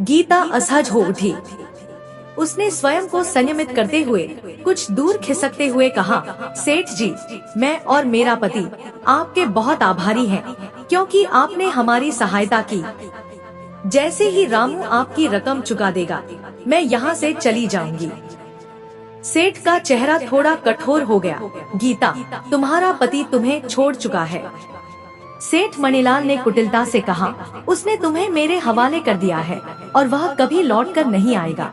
गीता असहज हो उठी। उसने स्वयं को संयमित करते हुए कुछ दूर खिसकते हुए कहा, सेठ जी, मैं और मेरा पति आपके बहुत आभारी हैं, क्योंकि आपने हमारी सहायता की। जैसे ही रामू आपकी रकम चुका देगा, मैं यहाँ से चली जाऊंगी। सेठ का चेहरा थोड़ा कठोर हो गया। गीता, तुम्हारा पति तुम्हें छोड़ चुका है। सेठ मणिलाल ने कुटिलता से कहा, उसने तुम्हें मेरे हवाले कर दिया है और वह कभी लौट कर नहीं आएगा।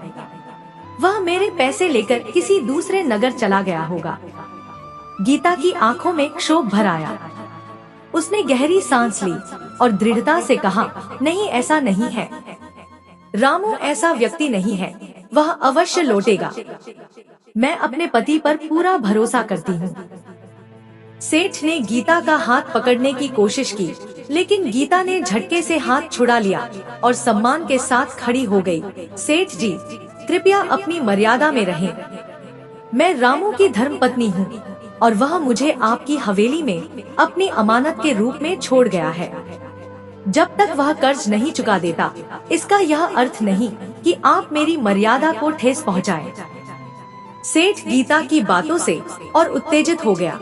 वह मेरे पैसे लेकर किसी दूसरे नगर चला गया होगा। गीता की आंखों में क्षोभ भर आया। उसने गहरी सांस ली और दृढ़ता से कहा, नहीं, ऐसा नहीं है। रामू ऐसा व्यक्ति नहीं है, वह अवश्य लौटेगा। मैं अपने पति पर पूरा भरोसा करती हूँ। सेठ ने गीता का हाथ पकड़ने की कोशिश की, लेकिन गीता ने झटके से हाथ छुड़ा लिया और सम्मान के साथ खड़ी हो गई। सेठ जी, कृपया अपनी मर्यादा में रहें। मैं रामू की धर्मपत्नी हूँ और वह मुझे आपकी हवेली में अपनी अमानत के रूप में छोड़ गया है। जब तक वह कर्ज नहीं चुका देता, इसका यह अर्थ नहीं कि आप मेरी मर्यादा को ठेस पहुँचाए। सेठ गीता की बातों से और उत्तेजित हो गया।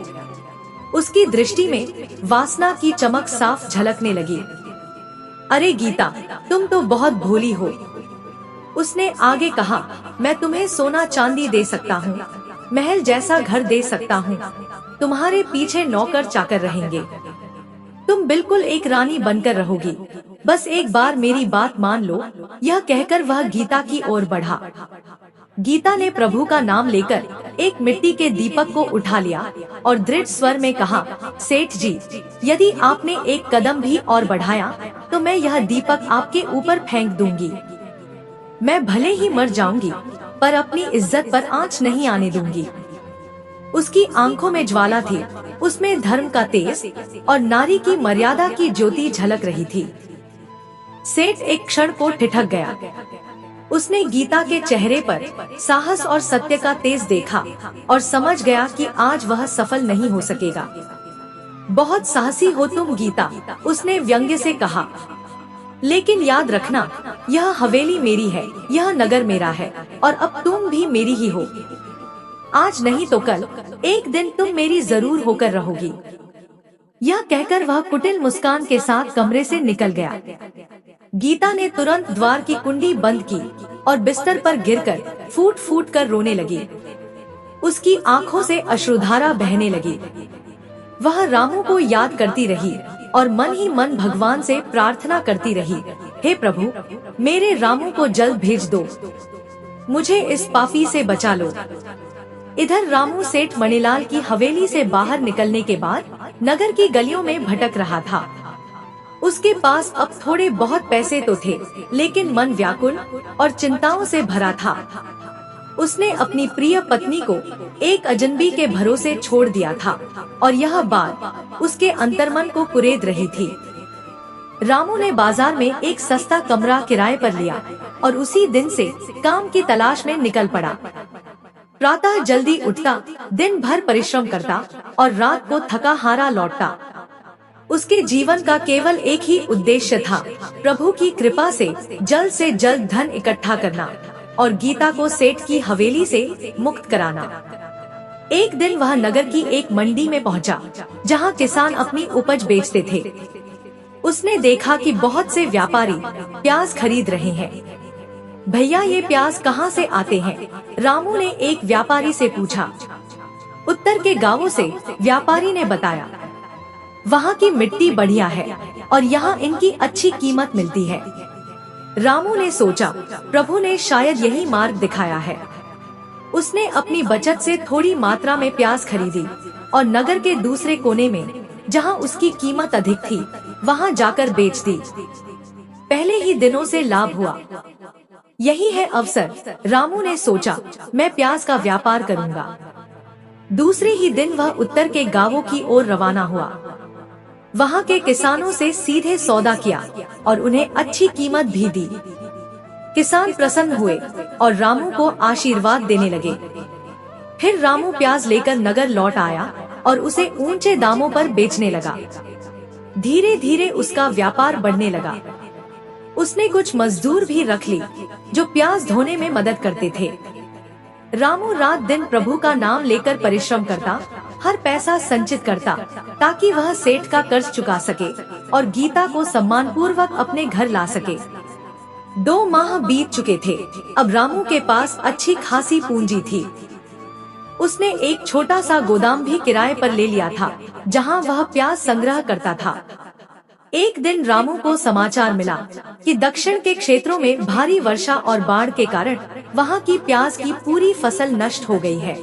उसकी दृष्टि में वासना की चमक साफ झलकने लगी। अरे गीता, तुम तो बहुत भोली हो। उसने आगे कहा, मैं तुम्हें सोना चांदी दे सकता हूँ, महल जैसा घर दे सकता हूँ, तुम्हारे पीछे नौकर चाकर रहेंगे, तुम बिल्कुल एक रानी बनकर रहोगी। बस एक बार मेरी बात मान लो। यह कहकर वह गीता की ओर बढ़ा। गीता ने प्रभु का नाम लेकर एक मिट्टी के दीपक को उठा लिया और दृढ़ स्वर में कहा, सेठ जी, यदि आपने एक कदम भी और बढ़ाया तो मैं यह दीपक आपके ऊपर फेंक दूंगी। मैं भले ही मर जाऊंगी, पर अपनी इज्जत पर आंच नहीं आने दूंगी। उसकी आंखों में ज्वाला थी, उसमें धर्म का तेज और नारी की मर्यादा की ज्योति झलक रही थी। सेठ एक क्षण को ठिठक गया। उसने गीता के चेहरे पर साहस और सत्य का तेज देखा और समझ गया कि आज वह सफल नहीं हो सकेगा। बहुत साहसी हो तुम गीता, उसने व्यंग्य से कहा, लेकिन याद रखना, यह हवेली मेरी है, यह नगर मेरा है और अब तुम भी मेरी ही हो। आज नहीं तो कल एक दिन तुम मेरी जरूर होकर रहोगी। यह कहकर वह कुटिल मुस्कान के साथ कमरे से निकल गया। गीता ने तुरंत द्वार की कुंडी बंद की और बिस्तर पर गिरकर फूट फूट कर रोने लगी। उसकी आंखों से अश्रुधारा बहने लगी। वह रामू को याद करती रही और मन ही मन भगवान से प्रार्थना करती रही, हे प्रभु, मेरे रामू को जल्द भेज दो, मुझे इस पापी से बचा लो। इधर रामू सेठ मणिलाल की हवेली से बाहर निकलने के बाद नगर की गलियों में भटक रहा था। उसके पास अब थोड़े बहुत पैसे तो थे, लेकिन मन व्याकुल और चिंताओं से भरा था। उसने अपनी प्रिय पत्नी को एक अजनबी के भरोसे छोड़ दिया था और यह बात उसके अंतर्मन को कुरेद रही थी। रामू ने बाजार में एक सस्ता कमरा किराए पर लिया और उसी दिन से काम की तलाश में निकल पड़ा। प्रातः जल्दी उठता, दिन भर परिश्रम करता और रात को थका हारा लौटता। उसके जीवन का केवल एक ही उद्देश्य था, प्रभु की कृपा से जल्द धन इकट्ठा करना और गीता को सेठ की हवेली से मुक्त कराना। एक दिन वह नगर की एक मंडी में पहुंचा, जहां किसान अपनी उपज बेचते थे। उसने देखा कि बहुत से व्यापारी प्याज खरीद रहे हैं। भैया, ये प्याज कहाँ से आते हैं? रामू ने एक व्यापारी से पूछा। उत्तर के गांवों से, व्यापारी ने बताया। वहाँ की मिट्टी बढ़िया है और यहाँ इनकी अच्छी कीमत मिलती है। रामू ने सोचा, प्रभु ने शायद यही मार्ग दिखाया है। उसने अपनी बचत से थोड़ी मात्रा में प्याज खरीदी और नगर के दूसरे कोने में, जहां उसकी कीमत अधिक थी, वहां जाकर बेच दी। पहले ही दिनों से लाभ हुआ। यही है अवसर, रामू ने सोचा, मैं प्याज का व्यापार करूंगा। दूसरे ही दिन वह उत्तर के गांवों की ओर रवाना हुआ। वहां के किसानों से सीधे सौदा किया और उन्हें अच्छी कीमत भी दी। किसान प्रसन्न हुए और रामू को आशीर्वाद देने लगे। फिर रामू प्याज लेकर नगर लौट आया और उसे ऊंचे दामों पर बेचने लगा। धीरे धीरे उसका व्यापार बढ़ने लगा। उसने कुछ मजदूर भी रख ली जो प्याज धोने में मदद करते थे। रामू रात दिन प्रभु का नाम लेकर परिश्रम करता, हर पैसा संचित करता ताकि वह सेठ का कर्ज चुका सके और गीता को सम्मान पूर्वक अपने घर ला सके। 2 माह बीत चुके थे। अब रामू के पास अच्छी खासी पूंजी थी। उसने एक छोटा सा गोदाम भी किराए पर ले लिया था, जहां वह प्याज संग्रह करता था। एक दिन रामू को समाचार मिला कि दक्षिण के क्षेत्रों में भारी वर्षा और बाढ़ के कारण वहां की प्याज की पूरी फसल नष्ट हो गई है।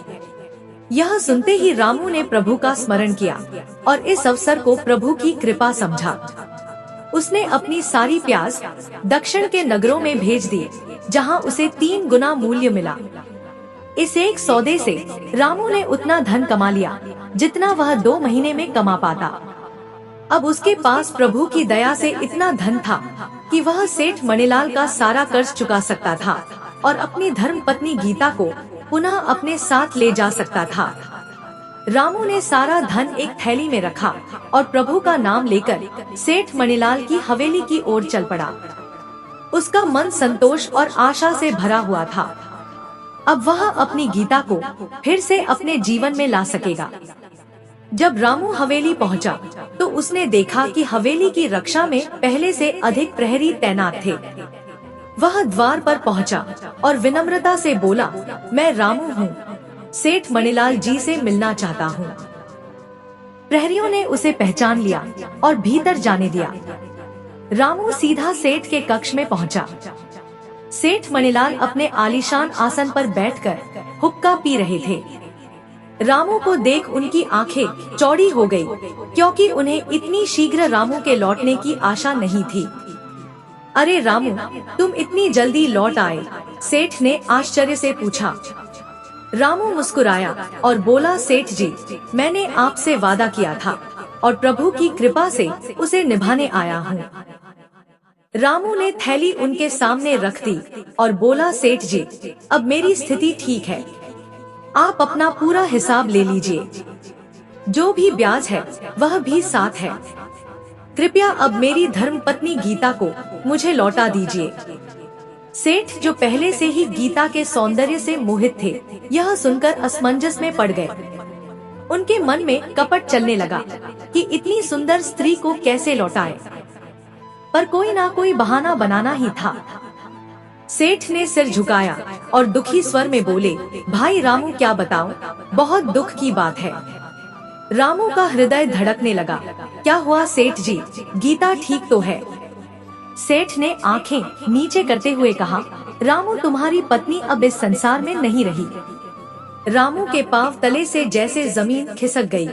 यह सुनते ही रामू ने प्रभु का स्मरण किया और इस अवसर को प्रभु की कृपा समझा। उसने अपनी सारी प्याज दक्षिण के नगरों में भेज दी, जहां उसे 3 गुना मूल्य मिला। इस एक सौदे से रामू ने उतना धन कमा लिया जितना वह 2 महीने में कमा पाता। अब उसके पास प्रभु की दया से इतना धन था कि वह सेठ मणिलाल का सारा कर्ज चुका सकता था और अपनी धर्म पत्नी गीता को पुनः अपने साथ ले जा सकता था। रामू ने सारा धन एक थैली में रखा और प्रभु का नाम लेकर सेठ मणिलाल की हवेली की ओर चल पड़ा। उसका मन संतोष और आशा से भरा हुआ था। अब वह अपनी गीता को फिर से अपने जीवन में ला सकेगा। जब रामू हवेली पहुंचा, तो उसने देखा कि हवेली की रक्षा में पहले से अधिक प्रहरी तैनात थे। वह द्वार पर पहुंचा और विनम्रता से बोला, मैं रामू हूँ, सेठ मणिलाल जी से मिलना चाहता हूँ। प्रहरियों ने उसे पहचान लिया और भीतर जाने दिया। रामू सीधा सेठ के कक्ष में पहुंचा। सेठ मणिलाल अपने आलीशान आसन पर बैठकर हुक्का पी रहे थे। रामू को देख उनकी आंखें चौड़ी हो गई, क्योंकि उन्हें इतनी शीघ्र रामू के लौटने की आशा नहीं थी। अरे रामू, तुम इतनी जल्दी लौट आए? सेठ ने आश्चर्य से पूछा। रामू मुस्कुराया और बोला, सेठ जी, मैंने आपसे वादा किया था और प्रभु की कृपा से उसे निभाने आया हूँ। रामू ने थैली उनके सामने रख दी और बोला, सेठ जी, अब मेरी स्थिति ठीक है, आप अपना पूरा हिसाब ले लीजिए। जो भी ब्याज है वह भी साथ है। कृपया अब मेरी धर्म पत्नी गीता को मुझे लौटा दीजिए। सेठ, जो पहले से ही गीता के सौंदर्य से मोहित थे, यह सुनकर असमंजस में पड़ गए। उनके मन में कपट चलने लगा कि इतनी सुंदर स्त्री को कैसे लौटाए, पर कोई ना कोई बहाना बनाना ही था। सेठ ने सिर झुकाया और दुखी स्वर में बोले, भाई रामू, क्या बताऊं, बहुत दुख की बात है। रामू का हृदय धड़कने लगा। क्या हुआ सेठ जी, गीता ठीक तो है? सेठ ने आंखें नीचे करते हुए कहा, रामू, तुम्हारी पत्नी अब इस संसार में नहीं रही। रामू के पांव तले से जैसे जमीन खिसक गई।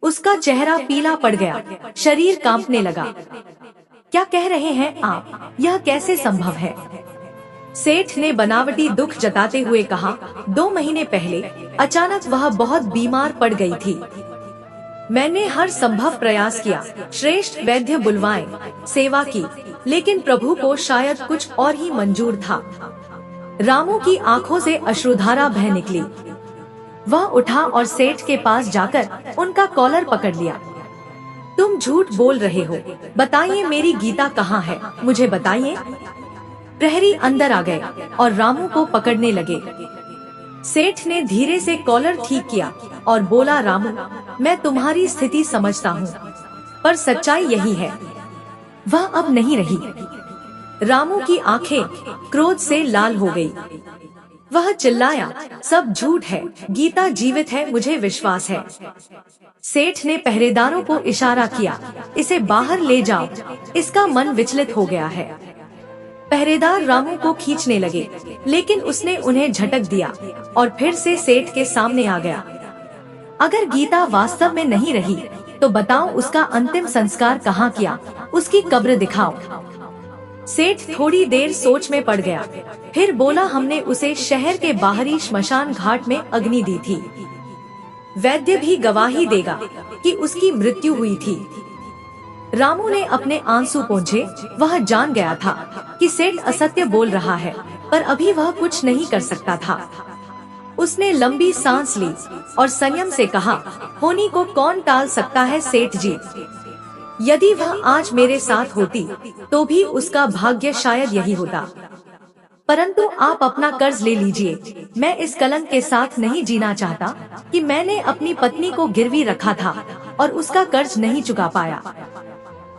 उसका चेहरा पीला पड़ गया, शरीर कांपने लगा। क्या कह रहे हैं आप, यह कैसे संभव है? सेठ ने बनावटी दुख जताते हुए कहा, 2 महीने पहले अचानक वह बहुत बीमार पड़ गई थी। मैंने हर संभव प्रयास किया, श्रेष्ठ वैद्य बुलवाए, सेवा की, लेकिन प्रभु को शायद कुछ और ही मंजूर था। रामू की आंखों से अश्रुधारा बह निकली। वह उठा और सेठ के पास जाकर उनका कॉलर पकड़ लिया। तुम झूठ बोल रहे हो, बताइए मेरी गीता कहाँ है, मुझे बताइए। प्रहरी अंदर आ गए और रामू को पकड़ने लगे। सेठ ने धीरे से कॉलर ठीक किया और बोला, रामू, मैं तुम्हारी स्थिति समझता हूँ, पर सच्चाई यही है, वह अब नहीं रही। रामू की आंखें क्रोध से लाल हो गई। वह चिल्लाया, सब झूठ है, गीता जीवित है, मुझे विश्वास है। सेठ ने पहरेदारों को इशारा किया, इसे बाहर ले जाओ, इसका मन विचलित हो गया है। पहरेदार रामू को खींचने लगे, लेकिन उसने उन्हें झटक दिया और फिर से सेठ के सामने आ गया। अगर गीता वास्तव में नहीं रही तो बताओ उसका अंतिम संस्कार कहाँ किया, उसकी कब्र दिखाओ। सेठ थोड़ी देर सोच में पड़ गया, फिर बोला, हमने उसे शहर के बाहरी श्मशान घाट में अग्नि दी थी। वैद्य भी गवाही देगा कि उसकी मृत्यु हुई थी। रामू ने अपने आंसू पोंछे। वह जान गया था कि सेठ असत्य बोल रहा है, पर अभी वह कुछ नहीं कर सकता था। उसने लंबी सांस ली और संयम से कहा, होनी को कौन टाल सकता है सेठ जी। यदि वह आज मेरे साथ होती तो भी उसका भाग्य शायद यही होता। परंतु आप अपना कर्ज ले लीजिए। मैं इस कलंक के साथ नहीं जीना चाहता कि मैंने अपनी पत्नी को गिरवी रखा था और उसका कर्ज नहीं चुका पाया।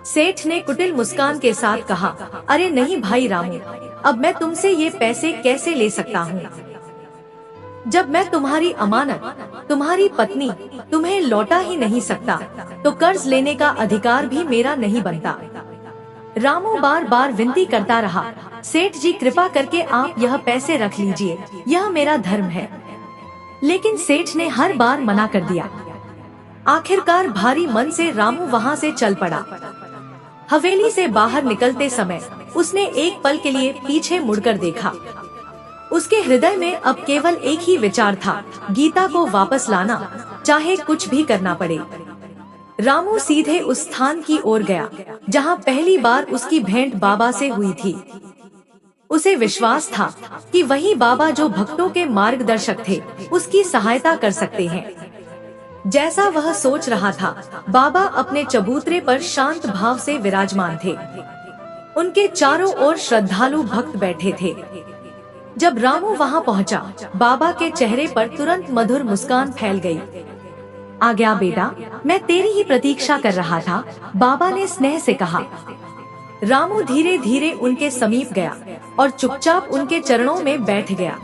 सेठ ने कुटिल मुस्कान के साथ कहा, अरे नहीं भाई रामू, अब मैं तुमसे ये पैसे कैसे ले सकता हूँ? जब मैं तुम्हारी अमानत, तुम्हारी पत्नी, तुम्हें लौटा ही नहीं सकता, तो कर्ज लेने का अधिकार भी मेरा नहीं बनता। रामू बार बार विनती करता रहा, सेठ जी कृपा करके आप यह पैसे रख लीजिए, यह मेरा धर्म है। लेकिन सेठ ने हर बार मना कर दिया। आखिरकार भारी मन से रामू वहाँ से चल पड़ा। हवेली से बाहर निकलते समय उसने एक पल के लिए पीछे मुड़कर देखा। उसके हृदय में अब केवल एक ही विचार था, गीता को वापस लाना, चाहे कुछ भी करना पड़े। रामू सीधे उस स्थान की ओर गया जहां पहली बार उसकी भेंट बाबा से हुई थी। उसे विश्वास था कि वही बाबा जो भक्तों के मार्गदर्शक थे उसकी सहायता कर सकते हैं। जैसा वह सोच रहा था, बाबा अपने चबूतरे पर शांत भाव से विराजमान थे। उनके चारों ओर श्रद्धालु भक्त बैठे थे। जब रामू वहां पहुंचा, बाबा के चेहरे पर तुरंत मधुर मुस्कान फैल गई। आ गया बेटा, मैं तेरी ही प्रतीक्षा कर रहा था, बाबा ने स्नेह से कहा। रामू धीरे धीरे उनके समीप गया और चुपचाप उनके चरणों में बैठ गया।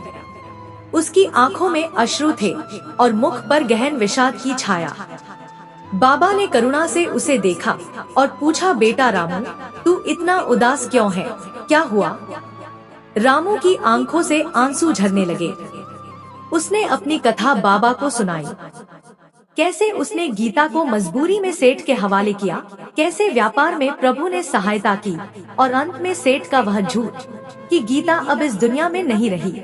उसकी आंखों में अश्रु थे और मुख पर गहन विषाद की छाया। बाबा ने करुणा से उसे देखा और पूछा, बेटा रामू, तू इतना उदास क्यों है, क्या हुआ? रामू की आंखों से आंसू झरने लगे। उसने अपनी कथा बाबा को सुनाई। कैसे उसने गीता को मजबूरी में सेठ के हवाले किया, कैसे व्यापार में प्रभु ने सहायता की और अंत में सेठ का वह झूठ कि गीता अब इस दुनिया में नहीं रही।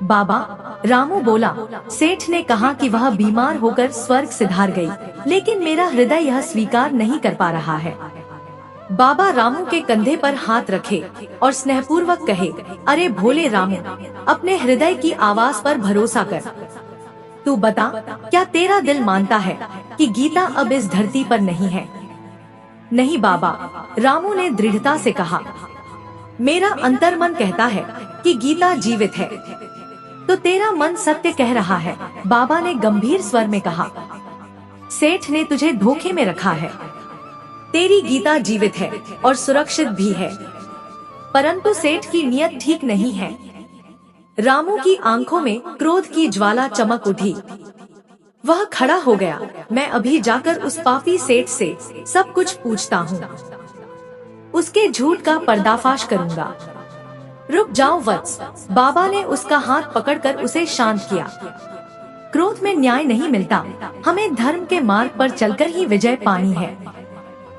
बाबा, रामू बोला, सेठ ने कहा कि वह बीमार होकर स्वर्ग सिधार गई, लेकिन मेरा हृदय यह स्वीकार नहीं कर पा रहा है। बाबा रामू के कंधे पर हाथ रखे और स्नेहपूर्वक कहे, अरे भोले रामू, अपने हृदय की आवाज पर भरोसा कर। तू बता, क्या तेरा दिल मानता है कि गीता अब इस धरती पर नहीं है? नहीं बाबा, रामू ने दृढ़ता से कहा। मेरा अंतर्मन कहता है कि गीता जीवित है। तो तेरा मन सत्य कह रहा है, बाबा ने गंभीर स्वर में कहा। सेठ ने तुझे धोखे में रखा है। तेरी गीता जीवित है और सुरक्षित भी है, परंतु सेठ की नियत ठीक नहीं है। रामू की आंखों में क्रोध की ज्वाला चमक उठी। वह खड़ा हो गया। मैं अभी जाकर उस पापी सेठ से सब कुछ पूछता हूँ, उसके झूठ का पर्दाफाश करूँगा। रुक जाओ वत्स, बाबा ने उसका हाथ पकड़कर उसे शांत किया। क्रोध में न्याय नहीं मिलता, हमें धर्म के मार्ग पर चलकर ही विजय पानी है।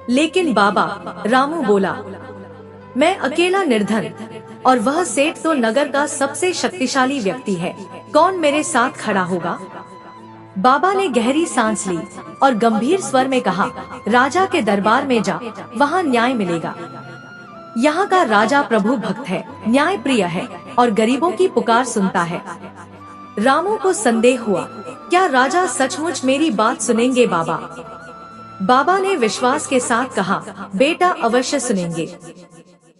लेकिन बाबा, रामू बोला, मैं अकेला निर्धन और वह सेठ तो नगर का सबसे शक्तिशाली व्यक्ति है, कौन मेरे साथ खड़ा होगा? बाबा ने गहरी सांस ली और गंभीर स्वर में कहा, राजा के दरबार में जा, वहाँ न्याय मिलेगा। यहाँ का राजा प्रभु भक्त है, न्याय प्रिय है और गरीबों की पुकार सुनता है। रामू को संदेह हुआ, क्या राजा सचमुच मेरी बात सुनेंगे? बाबा ने विश्वास के साथ कहा, बेटा अवश्य सुनेंगे।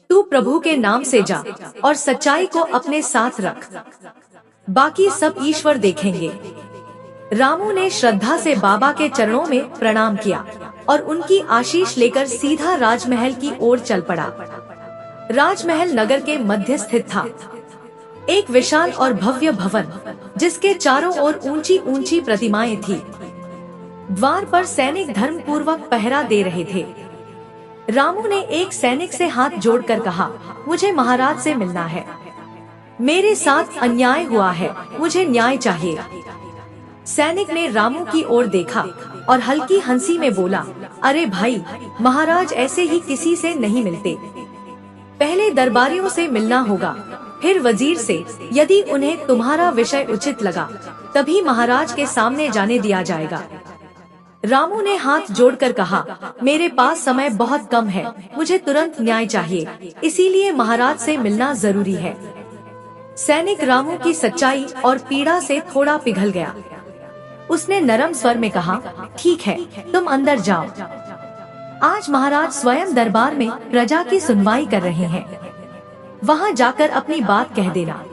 तू प्रभु के नाम से जा और सच्चाई को अपने साथ रख, बाकी सब ईश्वर देखेंगे। रामू ने श्रद्धा से बाबा के चरणों में प्रणाम किया और उनकी आशीष लेकर सीधा राजमहल की ओर चल पड़ा। राजमहल नगर के मध्य स्थित था, एक विशाल और भव्य भवन जिसके चारों ओर ऊंची ऊंची प्रतिमाएं थी। द्वार पर सैनिक धर्म पूर्वक पहरा दे रहे थे। रामू ने एक सैनिक से हाथ जोड़कर कहा, मुझे महाराज से मिलना है। मेरे साथ अन्याय हुआ है, मुझे न्याय चाहिए। सैनिक ने रामू की ओर देखा और हल्की हंसी में बोला, अरे भाई, महाराज ऐसे ही किसी से नहीं मिलते। पहले दरबारियों से मिलना होगा, फिर वजीर से। यदि उन्हें तुम्हारा विषय उचित लगा तभी महाराज के सामने जाने दिया जाएगा। रामू ने हाथ जोड़कर कहा, मेरे पास समय बहुत कम है, मुझे तुरंत न्याय चाहिए, इसीलिए महाराज से मिलना जरूरी है। सैनिक रामू की सच्चाई और पीड़ा से थोड़ा पिघल गया। उसने नरम स्वर में कहा, ठीक है, तुम अंदर जाओ। आज महाराज स्वयं दरबार में प्रजा की सुनवाई कर रहे हैं, वहां जाकर अपनी बात कह देना।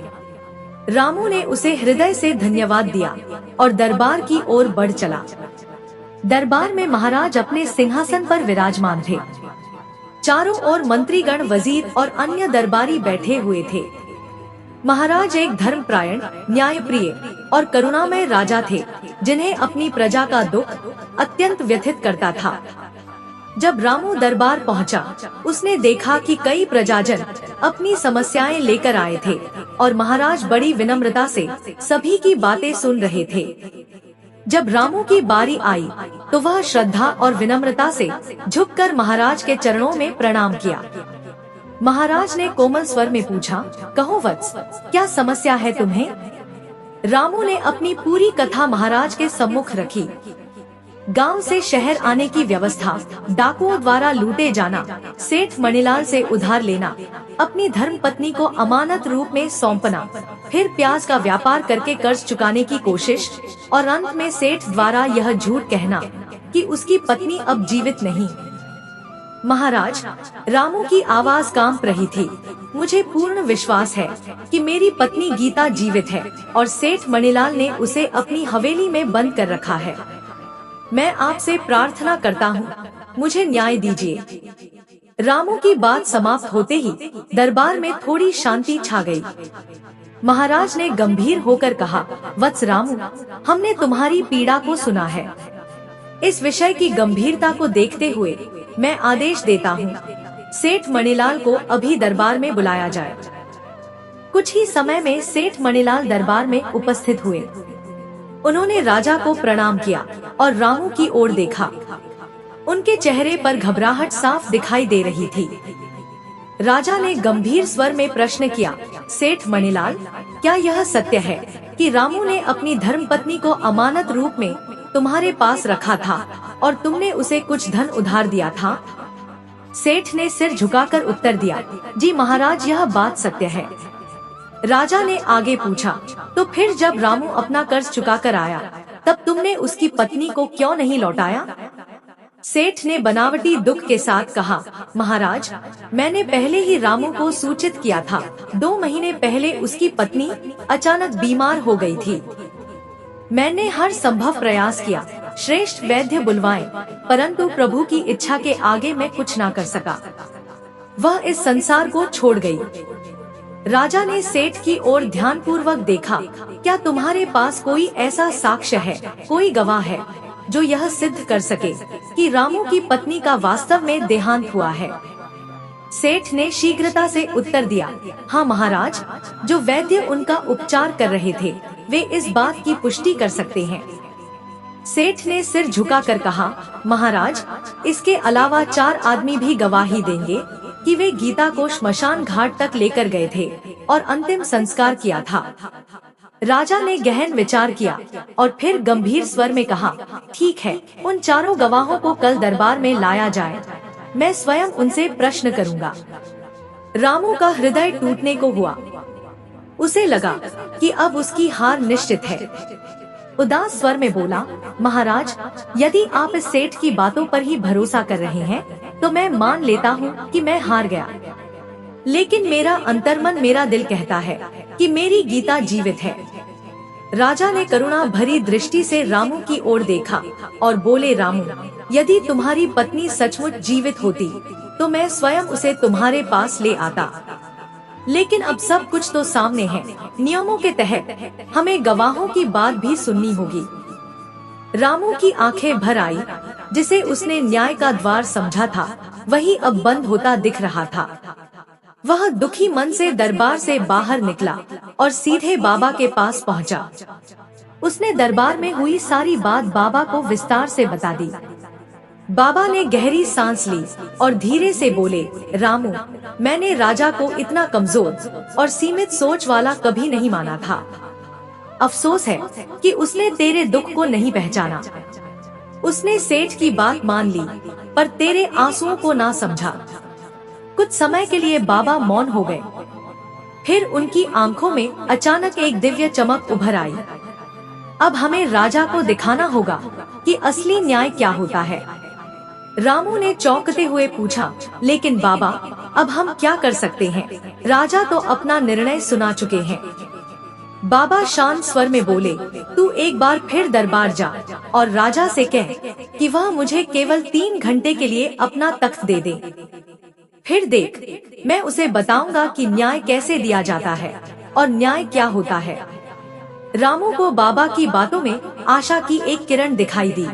रामू ने उसे हृदय से धन्यवाद दिया और दरबार की ओर बढ़ चला। दरबार में महाराज अपने सिंहासन पर विराजमान थे। चारों ओर मंत्रीगण, वजीर और अन्य दरबारी बैठे हुए थे। महाराज एक धर्मपरायण, न्यायप्रिय और करुणामय राजा थे, जिन्हें अपनी प्रजा का दुख अत्यंत व्यथित करता था। जब रामू दरबार पहुंचा, उसने देखा कि कई प्रजाजन अपनी समस्याएं लेकर आए थे और महाराज बड़ी विनम्रता से सभी की बातें सुन रहे थे। जब रामू की बारी आई तो वह श्रद्धा और विनम्रता से झुककर महाराज के चरणों में प्रणाम किया। महाराज ने कोमल स्वर में पूछा, कहो वत्स, क्या समस्या है तुम्हें? रामू ने अपनी पूरी कथा महाराज के सम्मुख रखी। गांव से शहर आने की व्यवस्था, डाकुओं द्वारा लूटे जाना, सेठ मणिलाल से उधार लेना, अपनी धर्मपत्नी को अमानत रूप में सौंपना, फिर प्याज का व्यापार करके कर्ज चुकाने की कोशिश और अंत में सेठ द्वारा यह झूठ कहना कि उसकी पत्नी अब जीवित नहीं। महाराज, रामू की आवाज कांप रही थी। मुझे पूर्ण विश्वास है कि मेरी पत्नी गीता जीवित है और सेठ मणिलाल ने उसे अपनी हवेली में बंद कर रखा है। मैं आपसे प्रार्थना करता हूँ, मुझे न्याय दीजिए। रामू की बात समाप्त होते ही दरबार में थोड़ी शांति छा गई। महाराज ने गंभीर होकर कहा, वत्स रामू, हमने तुम्हारी पीड़ा को सुना है। इस विषय की गंभीरता को देखते हुए मैं आदेश देता हूँ, सेठ मणिलाल को अभी दरबार में बुलाया जाए। कुछ ही समय में सेठ मणिलाल दरबार में उपस्थित हुए। उन्होंने राजा को प्रणाम किया और रामू की ओर देखा। उनके चेहरे पर घबराहट साफ दिखाई दे रही थी। राजा ने गंभीर स्वर में प्रश्न किया, सेठ मणिलाल, क्या यह सत्य है कि रामू ने अपनी धर्मपत्नी को अमानत रूप में तुम्हारे पास रखा था और तुमने उसे कुछ धन उधार दिया था? सेठ ने सिर झुकाकर उत्तर दिया, जी महाराज, यह बात सत्य है। राजा ने आगे पूछा, तो फिर जब रामू अपना कर्ज चुकाकर आया तब तुमने उसकी पत्नी को क्यों नहीं लौटाया? सेठ ने बनावटी दुख के साथ कहा, महाराज, मैंने पहले ही रामू को सूचित किया था। 2 महीने पहले उसकी पत्नी अचानक बीमार हो गई थी। मैंने हर संभव प्रयास किया, श्रेष्ठ वैद्य बुलवाए, परंतु प्रभु की इच्छा के आगे मैं कुछ ना कर सका। वह इस संसार को छोड़ गई। राजा ने सेठ की ओर ध्यानपूर्वक देखा, क्या तुम्हारे पास कोई ऐसा साक्ष्य है, कोई गवाह है जो यह सिद्ध कर सके कि रामू की पत्नी का वास्तव में देहांत हुआ है? सेठ ने शीघ्रता से उत्तर दिया, हाँ महाराज, जो वैद्य उनका उपचार कर रहे थे वे इस बात की पुष्टि कर सकते हैं। सेठ ने सिर झुकाकर कहा, महाराज, इसके अलावा 4 आदमी भी गवाही देंगे कि वे गीता को श्मशान घाट तक लेकर गए थे और अंतिम संस्कार किया था। राजा ने गहन विचार किया और फिर गंभीर स्वर में कहा, ठीक है, उन 4 गवाहों को कल दरबार में लाया जाए, मैं स्वयं उनसे प्रश्न करूंगा। रामू का हृदय टूटने को हुआ। उसे लगा कि अब उसकी हार निश्चित है। उदास स्वर में बोला, महाराज, यदि आप इस सेठ की बातों पर ही भरोसा कर रहे हैं तो मैं मान लेता हूँ कि मैं हार गया। लेकिन मेरा अंतर्मन, मेरा दिल कहता है कि मेरी गीता जीवित है। राजा ने करुणा भरी दृष्टि से रामू की ओर देखा और बोले, रामू, यदि तुम्हारी पत्नी सचमुच जीवित होती तो मैं स्वयं उसे तुम्हारे पास ले आता। लेकिन अब सब कुछ तो सामने है। नियमों के तहत हमें गवाहों की बात भी सुननी होगी। रामू की आंखें भर आई। जिसे उसने न्याय का द्वार समझा था, वही अब बंद होता दिख रहा था। वह दुखी मन से दरबार से बाहर निकला और सीधे बाबा के पास पहुंचा। उसने दरबार में हुई सारी बात बाबा को विस्तार से बता दी। बाबा ने गहरी सांस ली और धीरे से बोले, रामू, मैंने राजा को इतना कमजोर और सीमित सोच वाला कभी नहीं माना था। अफसोस है कि उसने तेरे दुख को नहीं पहचाना। उसने सेठ की बात मान ली, पर तेरे आंसुओं को ना समझा। कुछ समय के लिए बाबा मौन हो गए। फिर उनकी आंखों में अचानक एक दिव्य चमक उभर आई। अब हमें राजा को दिखाना होगा कि असली न्याय क्या होता है। रामू ने चौंकते हुए पूछा, लेकिन बाबा, अब हम क्या कर सकते हैं? राजा तो अपना निर्णय सुना चुके हैं। बाबा शांत स्वर में बोले, तू एक बार फिर दरबार जा और राजा से कह कि वह मुझे केवल 3 घंटे के लिए अपना तख्त दे दे। फिर देख, मैं उसे बताऊंगा कि न्याय कैसे दिया जाता है और न्याय क्या होता है। रामू को बाबा की बातों में आशा की एक किरण दिखाई दी।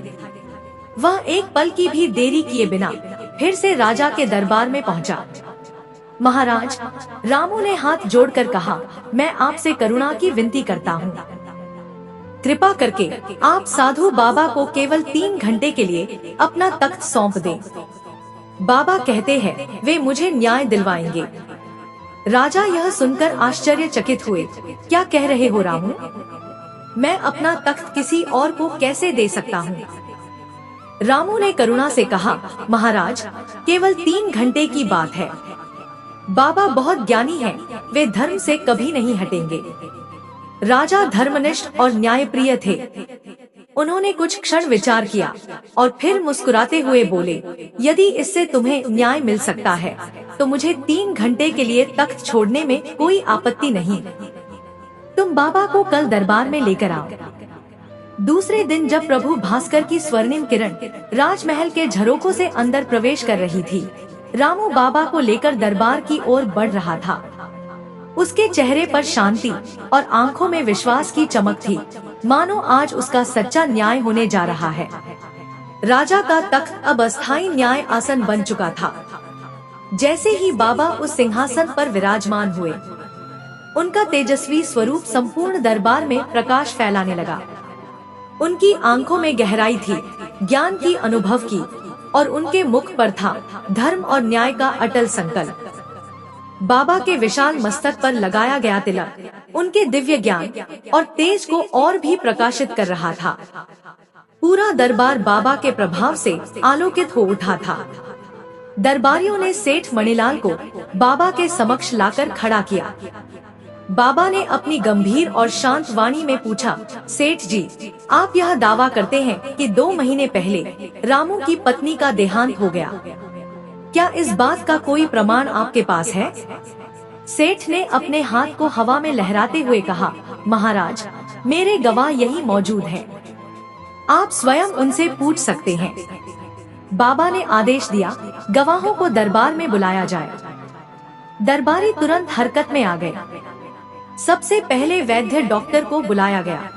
वह एक पल की भी देरी किए बिना फिर से राजा के दरबार में पहुंचा। महाराज, रामू ने हाथ जोड़कर कहा, मैं आपसे करुणा की विनती करता हूँ। कृपा करके आप साधु बाबा को केवल 3 घंटे के लिए अपना तख्त सौंप दें। बाबा कहते हैं वे मुझे न्याय दिलवाएंगे। राजा यह सुनकर आश्चर्यचकित हुए। क्या कह रहे हो रामू? मैं अपना तख्त किसी और को कैसे दे सकता हूँ? रामू ने करुणा से कहा, महाराज, केवल 3 घंटे की बात है। बाबा बहुत ज्ञानी हैं, वे धर्म से कभी नहीं हटेंगे। राजा धर्मनिष्ठ और न्यायप्रिय थे। उन्होंने कुछ क्षण विचार किया और फिर मुस्कुराते हुए बोले, यदि इससे तुम्हें न्याय मिल सकता है तो मुझे 3 घंटे के लिए तख्त छोड़ने में कोई आपत्ति नहीं। तुम बाबा को कल दरबार में लेकर आओ। दूसरे दिन जब प्रभु भास्कर की स्वर्णिम किरण राजमहल के झरोकों से अंदर प्रवेश कर रही थी, रामू बाबा को लेकर दरबार की ओर बढ़ रहा था। उसके चेहरे पर शांति और आंखों में विश्वास की चमक थी, मानो आज उसका सच्चा न्याय होने जा रहा है। राजा का तख्त अब अस्थायी न्याय आसन बन चुका था। जैसे ही बाबा उस सिंहासन पर विराजमान हुए, उनका तेजस्वी स्वरूप संपूर्ण दरबार में प्रकाश फैलाने लगा। उनकी आंखों में गहराई थी, ज्ञान की, अनुभव की, और उनके मुख पर था धर्म और न्याय का अटल संकल्प। बाबा के विशाल मस्तक पर लगाया गया तिलक उनके दिव्य ज्ञान और तेज को और भी प्रकाशित कर रहा था। पूरा दरबार बाबा के प्रभाव से आलोकित हो उठा था। दरबारियों ने सेठ मणिलाल को बाबा के समक्ष लाकर खड़ा किया। बाबा ने अपनी गंभीर और शांत वाणी में पूछा, सेठ जी, आप यह दावा करते हैं कि 2 महीने पहले रामू की पत्नी का देहांत हो गया। क्या इस बात का कोई प्रमाण आपके पास है? सेठ ने अपने हाथ को हवा में लहराते हुए कहा, महाराज, मेरे गवाह यही मौजूद हैं। आप स्वयं उनसे पूछ सकते हैं। बाबा ने आदेश दिया, गवाहों को दरबार में बुलाया जाए। दरबारी तुरंत हरकत में आ गए। सबसे पहले वैद्य डॉक्टर को बुलाया गया।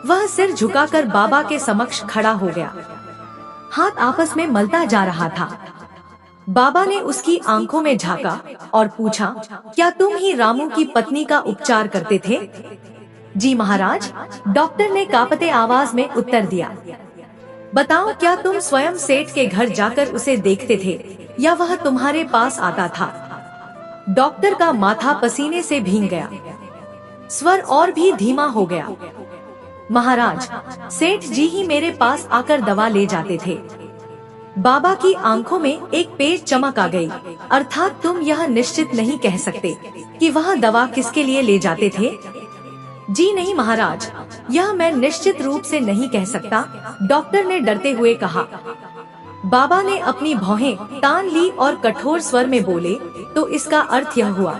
वह सिर झुकाकर बाबा के समक्ष खड़ा हो गया। हाथ आपस में मलता जा रहा था। बाबा ने उसकी आंखों में झांका और पूछा, क्या तुम ही रामू की पत्नी का उपचार करते थे? जी महाराज, डॉक्टर ने कांपते आवाज में उत्तर दिया। बताओ, क्या तुम स्वयं सेठ के घर जाकर उसे देखते थे या वह तुम्हारे पास आता था? डॉक्टर का माथा पसीने से भीग गया। स्वर और भी धीमा हो गया। महाराज, सेठ जी ही मेरे पास आकर दवा ले जाते थे। बाबा की आंखों में एक पेज चमक आ गई। अर्थात तुम यह निश्चित नहीं कह सकते कि वह दवा किसके लिए ले जाते थे? जी नहीं महाराज, यह मैं निश्चित रूप से नहीं कह सकता, डॉक्टर ने डरते हुए कहा। बाबा ने अपनी भौहें तान ली और कठोर स्वर में बोले, तो इसका अर्थ यह हुआ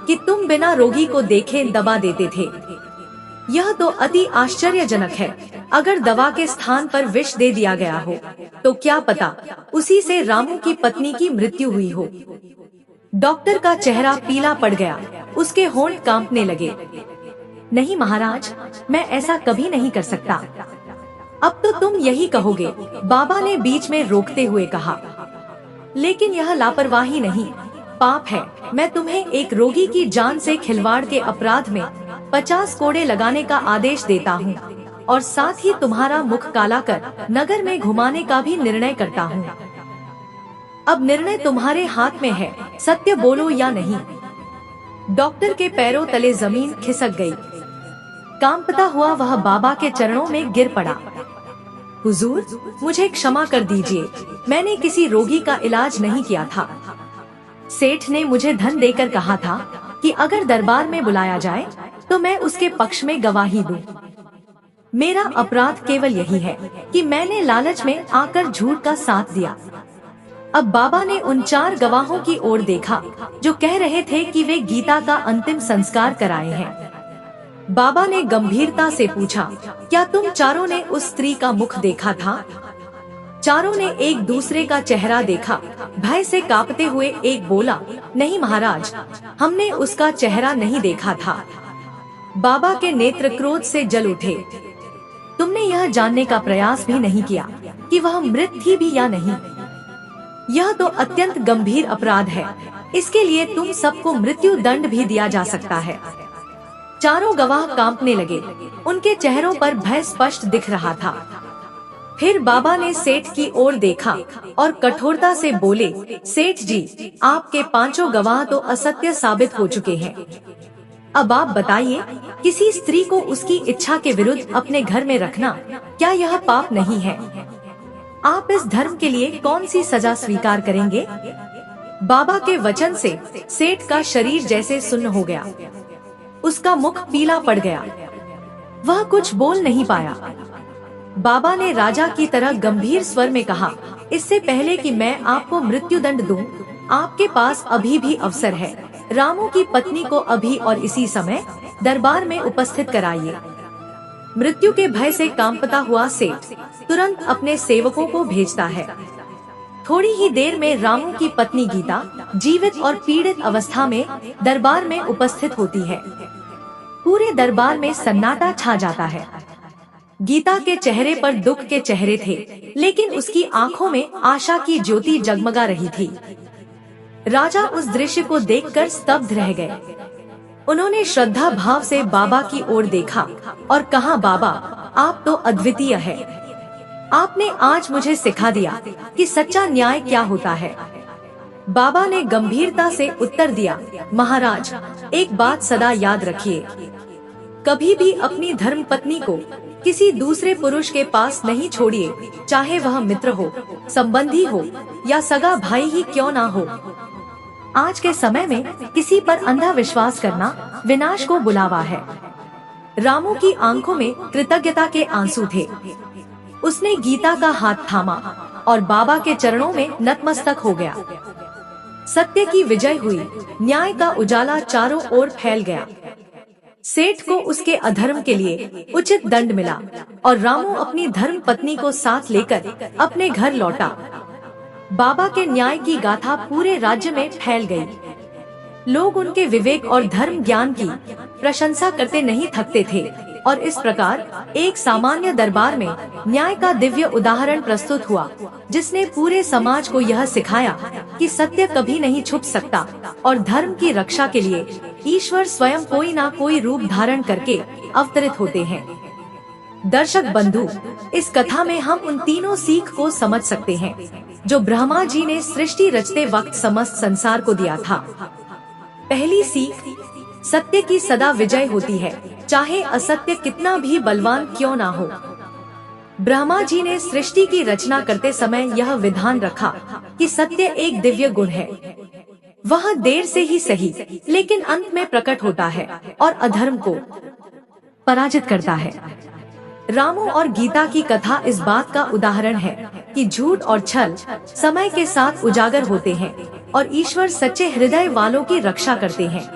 कि तुम बिना रोगी को देखे दवा देते थे। यह तो अति आश्चर्यजनक है। अगर दवा के स्थान पर विष दे दिया गया हो तो क्या पता उसी से रामू की पत्नी की मृत्यु हुई हो। डॉक्टर का चेहरा पीला पड़ गया, उसके होंठ कांपने लगे। नहीं महाराज, मैं ऐसा कभी नहीं कर सकता। अब तो तुम यही कहोगे, बाबा ने बीच में रोकते हुए कहा। लेकिन यह लापरवाही नहीं, पाप है। मैं तुम्हें एक रोगी की जान से खिलवाड़ के अपराध में 50 कोड़े लगाने का आदेश देता हूँ और साथ ही तुम्हारा मुख काला कर नगर में घुमाने का भी निर्णय करता हूँ। अब निर्णय तुम्हारे हाथ में है, सत्य बोलो या नहीं। डॉक्टर के पैरों तले जमीन खिसक गई। कांपता हुआ वह बाबा के चरणों में गिर पड़ा। हुजूर, मुझे क्षमा कर दीजिए, मैंने किसी रोगी का इलाज नहीं किया था। सेठ ने मुझे धन देकर कहा था कि अगर दरबार में बुलाया जाए तो मैं उसके पक्ष में गवाही दूं। मेरा अपराध केवल यही है कि मैंने लालच में आकर झूठ का साथ दिया। अब बाबा ने उन 4 गवाहों की ओर देखा जो कह रहे थे कि वे गीता का अंतिम संस्कार कराए हैं। बाबा ने गंभीरता से पूछा, क्या तुम चारों ने उस स्त्री का मुख देखा था? चारों ने एक दूसरे का चेहरा देखा। भय से कांपते हुए एक बोला, नहीं महाराज, हमने उसका चेहरा नहीं देखा था। बाबा के नेत्र क्रोध से जल उठे। तुमने यह जानने का प्रयास भी नहीं किया कि वह मृत थी भी या नहीं। यह तो अत्यंत गंभीर अपराध है। इसके लिए तुम सबको मृत्यु दंड भी दिया जा सकता है। चारों गवाह कांपने लगे। उनके चेहरों पर भय स्पष्ट दिख रहा था। फिर बाबा ने सेठ की ओर देखा और कठोरता से बोले, सेठ जी, आपके 5 गवाह तो असत्य साबित हो चुके हैं। अब आप बताइए, किसी स्त्री को उसकी इच्छा के विरुद्ध अपने घर में रखना क्या यह पाप नहीं है? आप इस धर्म के लिए कौन सी सजा स्वीकार करेंगे? बाबा के वचन से सेठ का शरीर जैसे सुन्न हो गया। उसका मुख पीला पड़ गया। वह कुछ बोल नहीं पाया। बाबा ने राजा की तरह गंभीर स्वर में कहा, इससे पहले कि मैं आपको मृत्यु दंड दूं, आपके पास अभी भी अवसर है। रामू की पत्नी को अभी और इसी समय दरबार में उपस्थित कराइए। मृत्यु के भय से कांपता हुआ सेठ तुरंत अपने सेवकों को भेजता है। थोड़ी ही देर में रामू की पत्नी गीता जीवित और पीड़ित अवस्था में दरबार में उपस्थित होती है। पूरे दरबार में सन्नाटा छा जाता है। गीता के चेहरे पर दुख के चेहरे थे, लेकिन उसकी आंखों में आशा की ज्योति जगमगा रही थी। राजा उस दृश्य को देखकर स्तब्ध रह गए। उन्होंने श्रद्धा भाव से बाबा की ओर देखा और कहा, बाबा, आप तो अद्वितीय है। आपने आज मुझे सिखा दिया कि सच्चा न्याय क्या होता है। बाबा ने गंभीरता से उत्तर दिया, महाराज, एक बात सदा याद रखिए, कभी भी अपनी धर्म पत्नी को किसी दूसरे पुरुष के पास नहीं छोड़िए, चाहे वह मित्र हो, संबंधी हो या सगा भाई ही क्यों ना हो। आज के समय में किसी पर अंधा विश्वास करना विनाश को बुलावा है। रामू की आंखों में कृतज्ञता के आंसू थे। उसने गीता का हाथ थामा और बाबा के चरणों में नतमस्तक हो गया। सत्य की विजय हुई। न्याय का उजाला चारों ओर फैल गया। सेठ को उसके अधर्म के लिए उचित दंड मिला और रामू अपनी धर्म पत्नी को साथ लेकर अपने घर लौटा। बाबा के न्याय की गाथा पूरे राज्य में फैल गई। लोग उनके विवेक और धर्म ज्ञान की प्रशंसा करते नहीं थकते थे और इस प्रकार एक सामान्य दरबार में न्याय का दिव्य उदाहरण प्रस्तुत हुआ, जिसने पूरे समाज को यह सिखाया कि सत्य कभी नहीं छुप सकता और धर्म की रक्षा के लिए ईश्वर स्वयं कोई ना कोई रूप धारण करके अवतरित होते हैं। दर्शक बंधु, इस कथा में हम उन तीनों सीख को समझ सकते हैं जो ब्रह्मा जी ने सृष्टि रचते वक्त समस्त संसार को दिया था। पहली सीख, सत्य की सदा विजय होती है, चाहे असत्य कितना भी बलवान क्यों ना हो। ब्रह्मा जी ने सृष्टि की रचना करते समय यह विधान रखा कि सत्य एक दिव्य गुण है। वह देर से ही सही, लेकिन अंत में प्रकट होता है और अधर्म को पराजित करता है। रामू और गीता की कथा इस बात का उदाहरण है कि झूठ और छल समय के साथ उजागर होते हैं और ईश्वर सच्चे हृदय वालों की रक्षा करते हैं।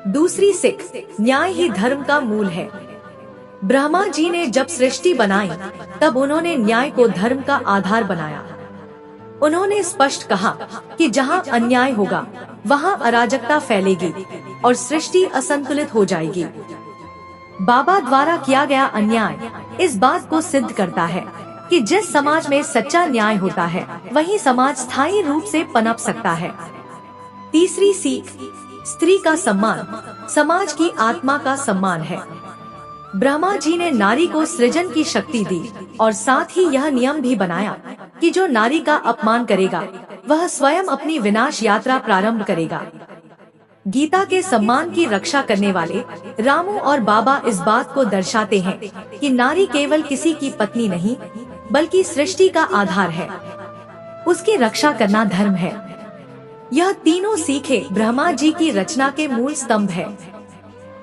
दूसरी सीख, न्याय ही धर्म का मूल है। ब्रह्मा जी ने जब सृष्टि बनाई तब उन्होंने न्याय को धर्म का आधार बनाया। उन्होंने स्पष्ट कहा कि जहाँ अन्याय होगा वहाँ अराजकता फैलेगी और सृष्टि असंतुलित हो जाएगी। बाबा द्वारा किया गया अन्याय इस बात को सिद्ध करता है कि जिस समाज में सच्चा न्याय होता है वही समाज स्थायी रूप से पनप सकता है। तीसरी सीख, स्त्री का सम्मान समाज की आत्मा का सम्मान है। ब्रह्मा जी ने नारी को सृजन की शक्ति दी और साथ ही यह नियम भी बनाया कि जो नारी का अपमान करेगा वह स्वयं अपनी विनाश यात्रा प्रारंभ करेगा। गीता के सम्मान की रक्षा करने वाले रामू और बाबा इस बात को दर्शाते हैं कि नारी केवल किसी की पत्नी नहीं बल्कि सृष्टि का आधार है, उसकी रक्षा करना धर्म है। यह तीनों सीखें ब्रह्मा जी की रचना के मूल स्तंभ है।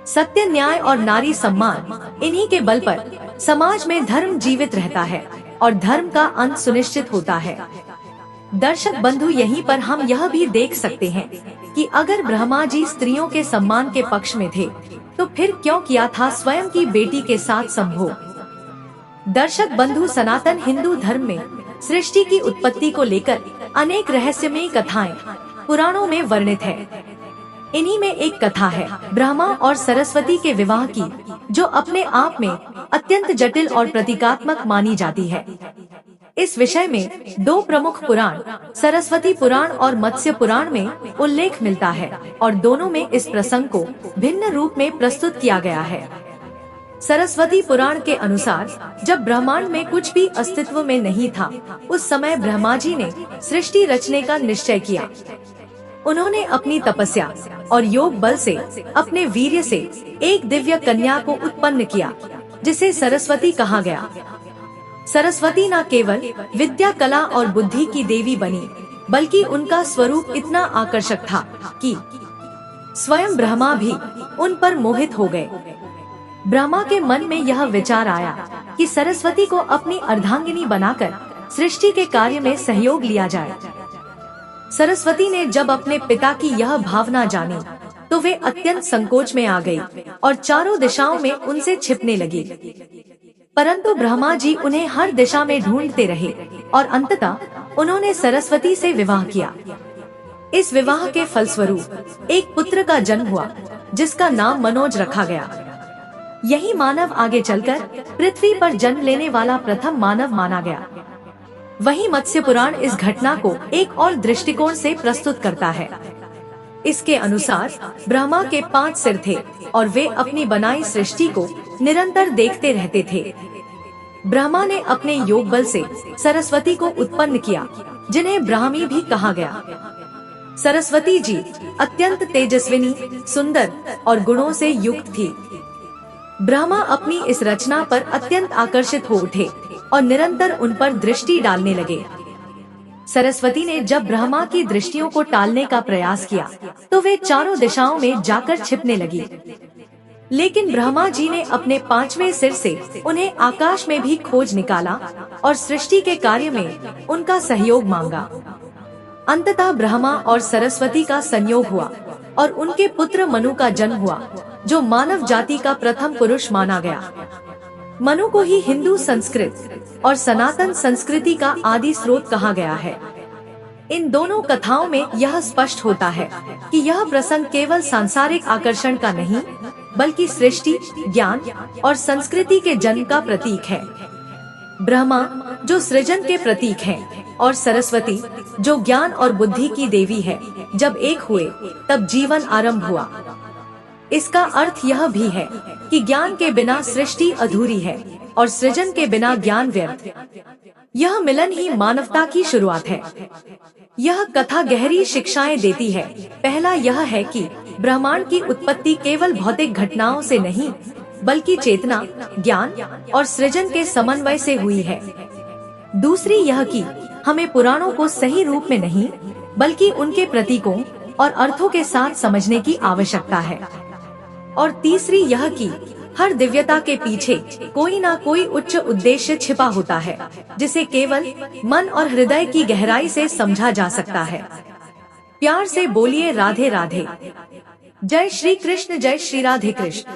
सत्य, न्याय और नारी सम्मान, इन्हीं के बल पर समाज में धर्म जीवित रहता है और धर्म का अंत सुनिश्चित होता है। दर्शक बंधु, यहीं पर हम यह भी देख सकते हैं कि अगर ब्रह्मा जी स्त्रियों के सम्मान के पक्ष में थे तो फिर क्यों किया था स्वयं की बेटी के साथ संभोग। दर्शक बंधु, सनातन हिंदू धर्म में सृष्टि की उत्पत्ति को लेकर अनेक रहस्यमयी कथाएं पुराणों में वर्णित है। इन्हीं में एक कथा है ब्रह्मा और सरस्वती के विवाह की, जो अपने आप में अत्यंत जटिल और प्रतीकात्मक मानी जाती है। इस विषय में दो प्रमुख पुराण, सरस्वती पुराण और मत्स्य पुराण में उल्लेख मिलता है और दोनों में इस प्रसंग को भिन्न रूप में प्रस्तुत किया गया है। सरस्वती पुराण के अनुसार जब ब्रह्मांड में कुछ भी अस्तित्व में नहीं था, उस समय ब्रह्मा जी ने सृष्टि रचने का निश्चय किया। उन्होंने अपनी तपस्या और योग बल से, अपने वीर्य से एक दिव्य कन्या को उत्पन्न किया, जिसे सरस्वती कहा गया। सरस्वती न केवल विद्या, कला और बुद्धि की देवी बनी, बल्कि उनका स्वरूप इतना आकर्षक था कि स्वयं ब्रह्मा भी उन पर मोहित हो गए। ब्रह्मा के मन में यह विचार आया कि सरस्वती को अपनी अर्धांगिनी बनाकर सृष्टि के कार्य में सहयोग लिया जाए। सरस्वती ने जब अपने पिता की यह भावना जानी तो वे अत्यंत संकोच में आ गई और चारों दिशाओं में उनसे छिपने लगी। परंतु ब्रह्मा जी उन्हें हर दिशा में ढूंढते रहे और अंततः उन्होंने सरस्वती से विवाह किया। इस विवाह के फलस्वरूप एक पुत्र का जन्म हुआ, जिसका नाम मनोज रखा गया। यही मानव आगे चलकर पृथ्वी पर जन्म लेने वाला प्रथम मानव माना गया। वहीं मत्स्य पुराण इस घटना को एक और दृष्टिकोण से प्रस्तुत करता है। इसके अनुसार ब्रह्मा के 5 सिर थे और वे अपनी बनाई सृष्टि को निरंतर देखते रहते थे। ब्रह्मा ने अपने योग बल से सरस्वती को उत्पन्न किया, जिन्हें ब्राह्मी भी कहा गया। सरस्वती जी अत्यंत तेजस्विनी, सुंदर और गुणों से युक्त थी। ब्रह्मा अपनी इस रचना पर अत्यंत आकर्षित हो उठे और निरंतर उन पर दृष्टि डालने लगे। सरस्वती ने जब ब्रह्मा की दृष्टियों को टालने का प्रयास किया तो वे चारों दिशाओं में जाकर छिपने लगी। लेकिन ब्रह्मा जी ने अपने 5वें सिर से उन्हें आकाश में भी खोज निकाला और सृष्टि के कार्य में उनका सहयोग मांगा। अंततः ब्रह्मा और सरस्वती का संयोग हुआ और उनके पुत्र मनु का जन्म हुआ, जो मानव जाति का प्रथम पुरुष माना गया। मनु को ही हिंदू संस्कृत और सनातन संस्कृति का आदि स्रोत कहा गया है। इन दोनों कथाओं में यह स्पष्ट होता है कि यह प्रसंग केवल सांसारिक आकर्षण का नहीं, बल्कि सृष्टि, ज्ञान और संस्कृति के जन्म का प्रतीक है। ब्रह्मा जो सृजन के प्रतीक हैं, और सरस्वती जो ज्ञान और बुद्धि की देवी है, जब एक हुए तब जीवन आरंभ हुआ। इसका अर्थ यह भी है कि ज्ञान के बिना सृष्टि अधूरी है और सृजन के बिना ज्ञान व्यर्थ। यह मिलन ही मानवता की शुरुआत है। यह कथा गहरी शिक्षाएं देती है। पहला यह है कि ब्रह्मांड की उत्पत्ति केवल भौतिक घटनाओं से नहीं, बल्कि चेतना, ज्ञान और सृजन के समन्वय से हुई है। दूसरी यह कि हमें पुराणों को सही रूप में नहीं, बल्कि उनके प्रतीकों और अर्थों के साथ समझने की आवश्यकता है। और तीसरी यह कि हर दिव्यता के पीछे कोई ना कोई उच्च उद्देश्य छिपा होता है, जिसे केवल मन और हृदय की गहराई से समझा जा सकता है। प्यार से बोलिए राधे राधे। जय श्री कृष्ण, जय श्री राधे कृष्ण।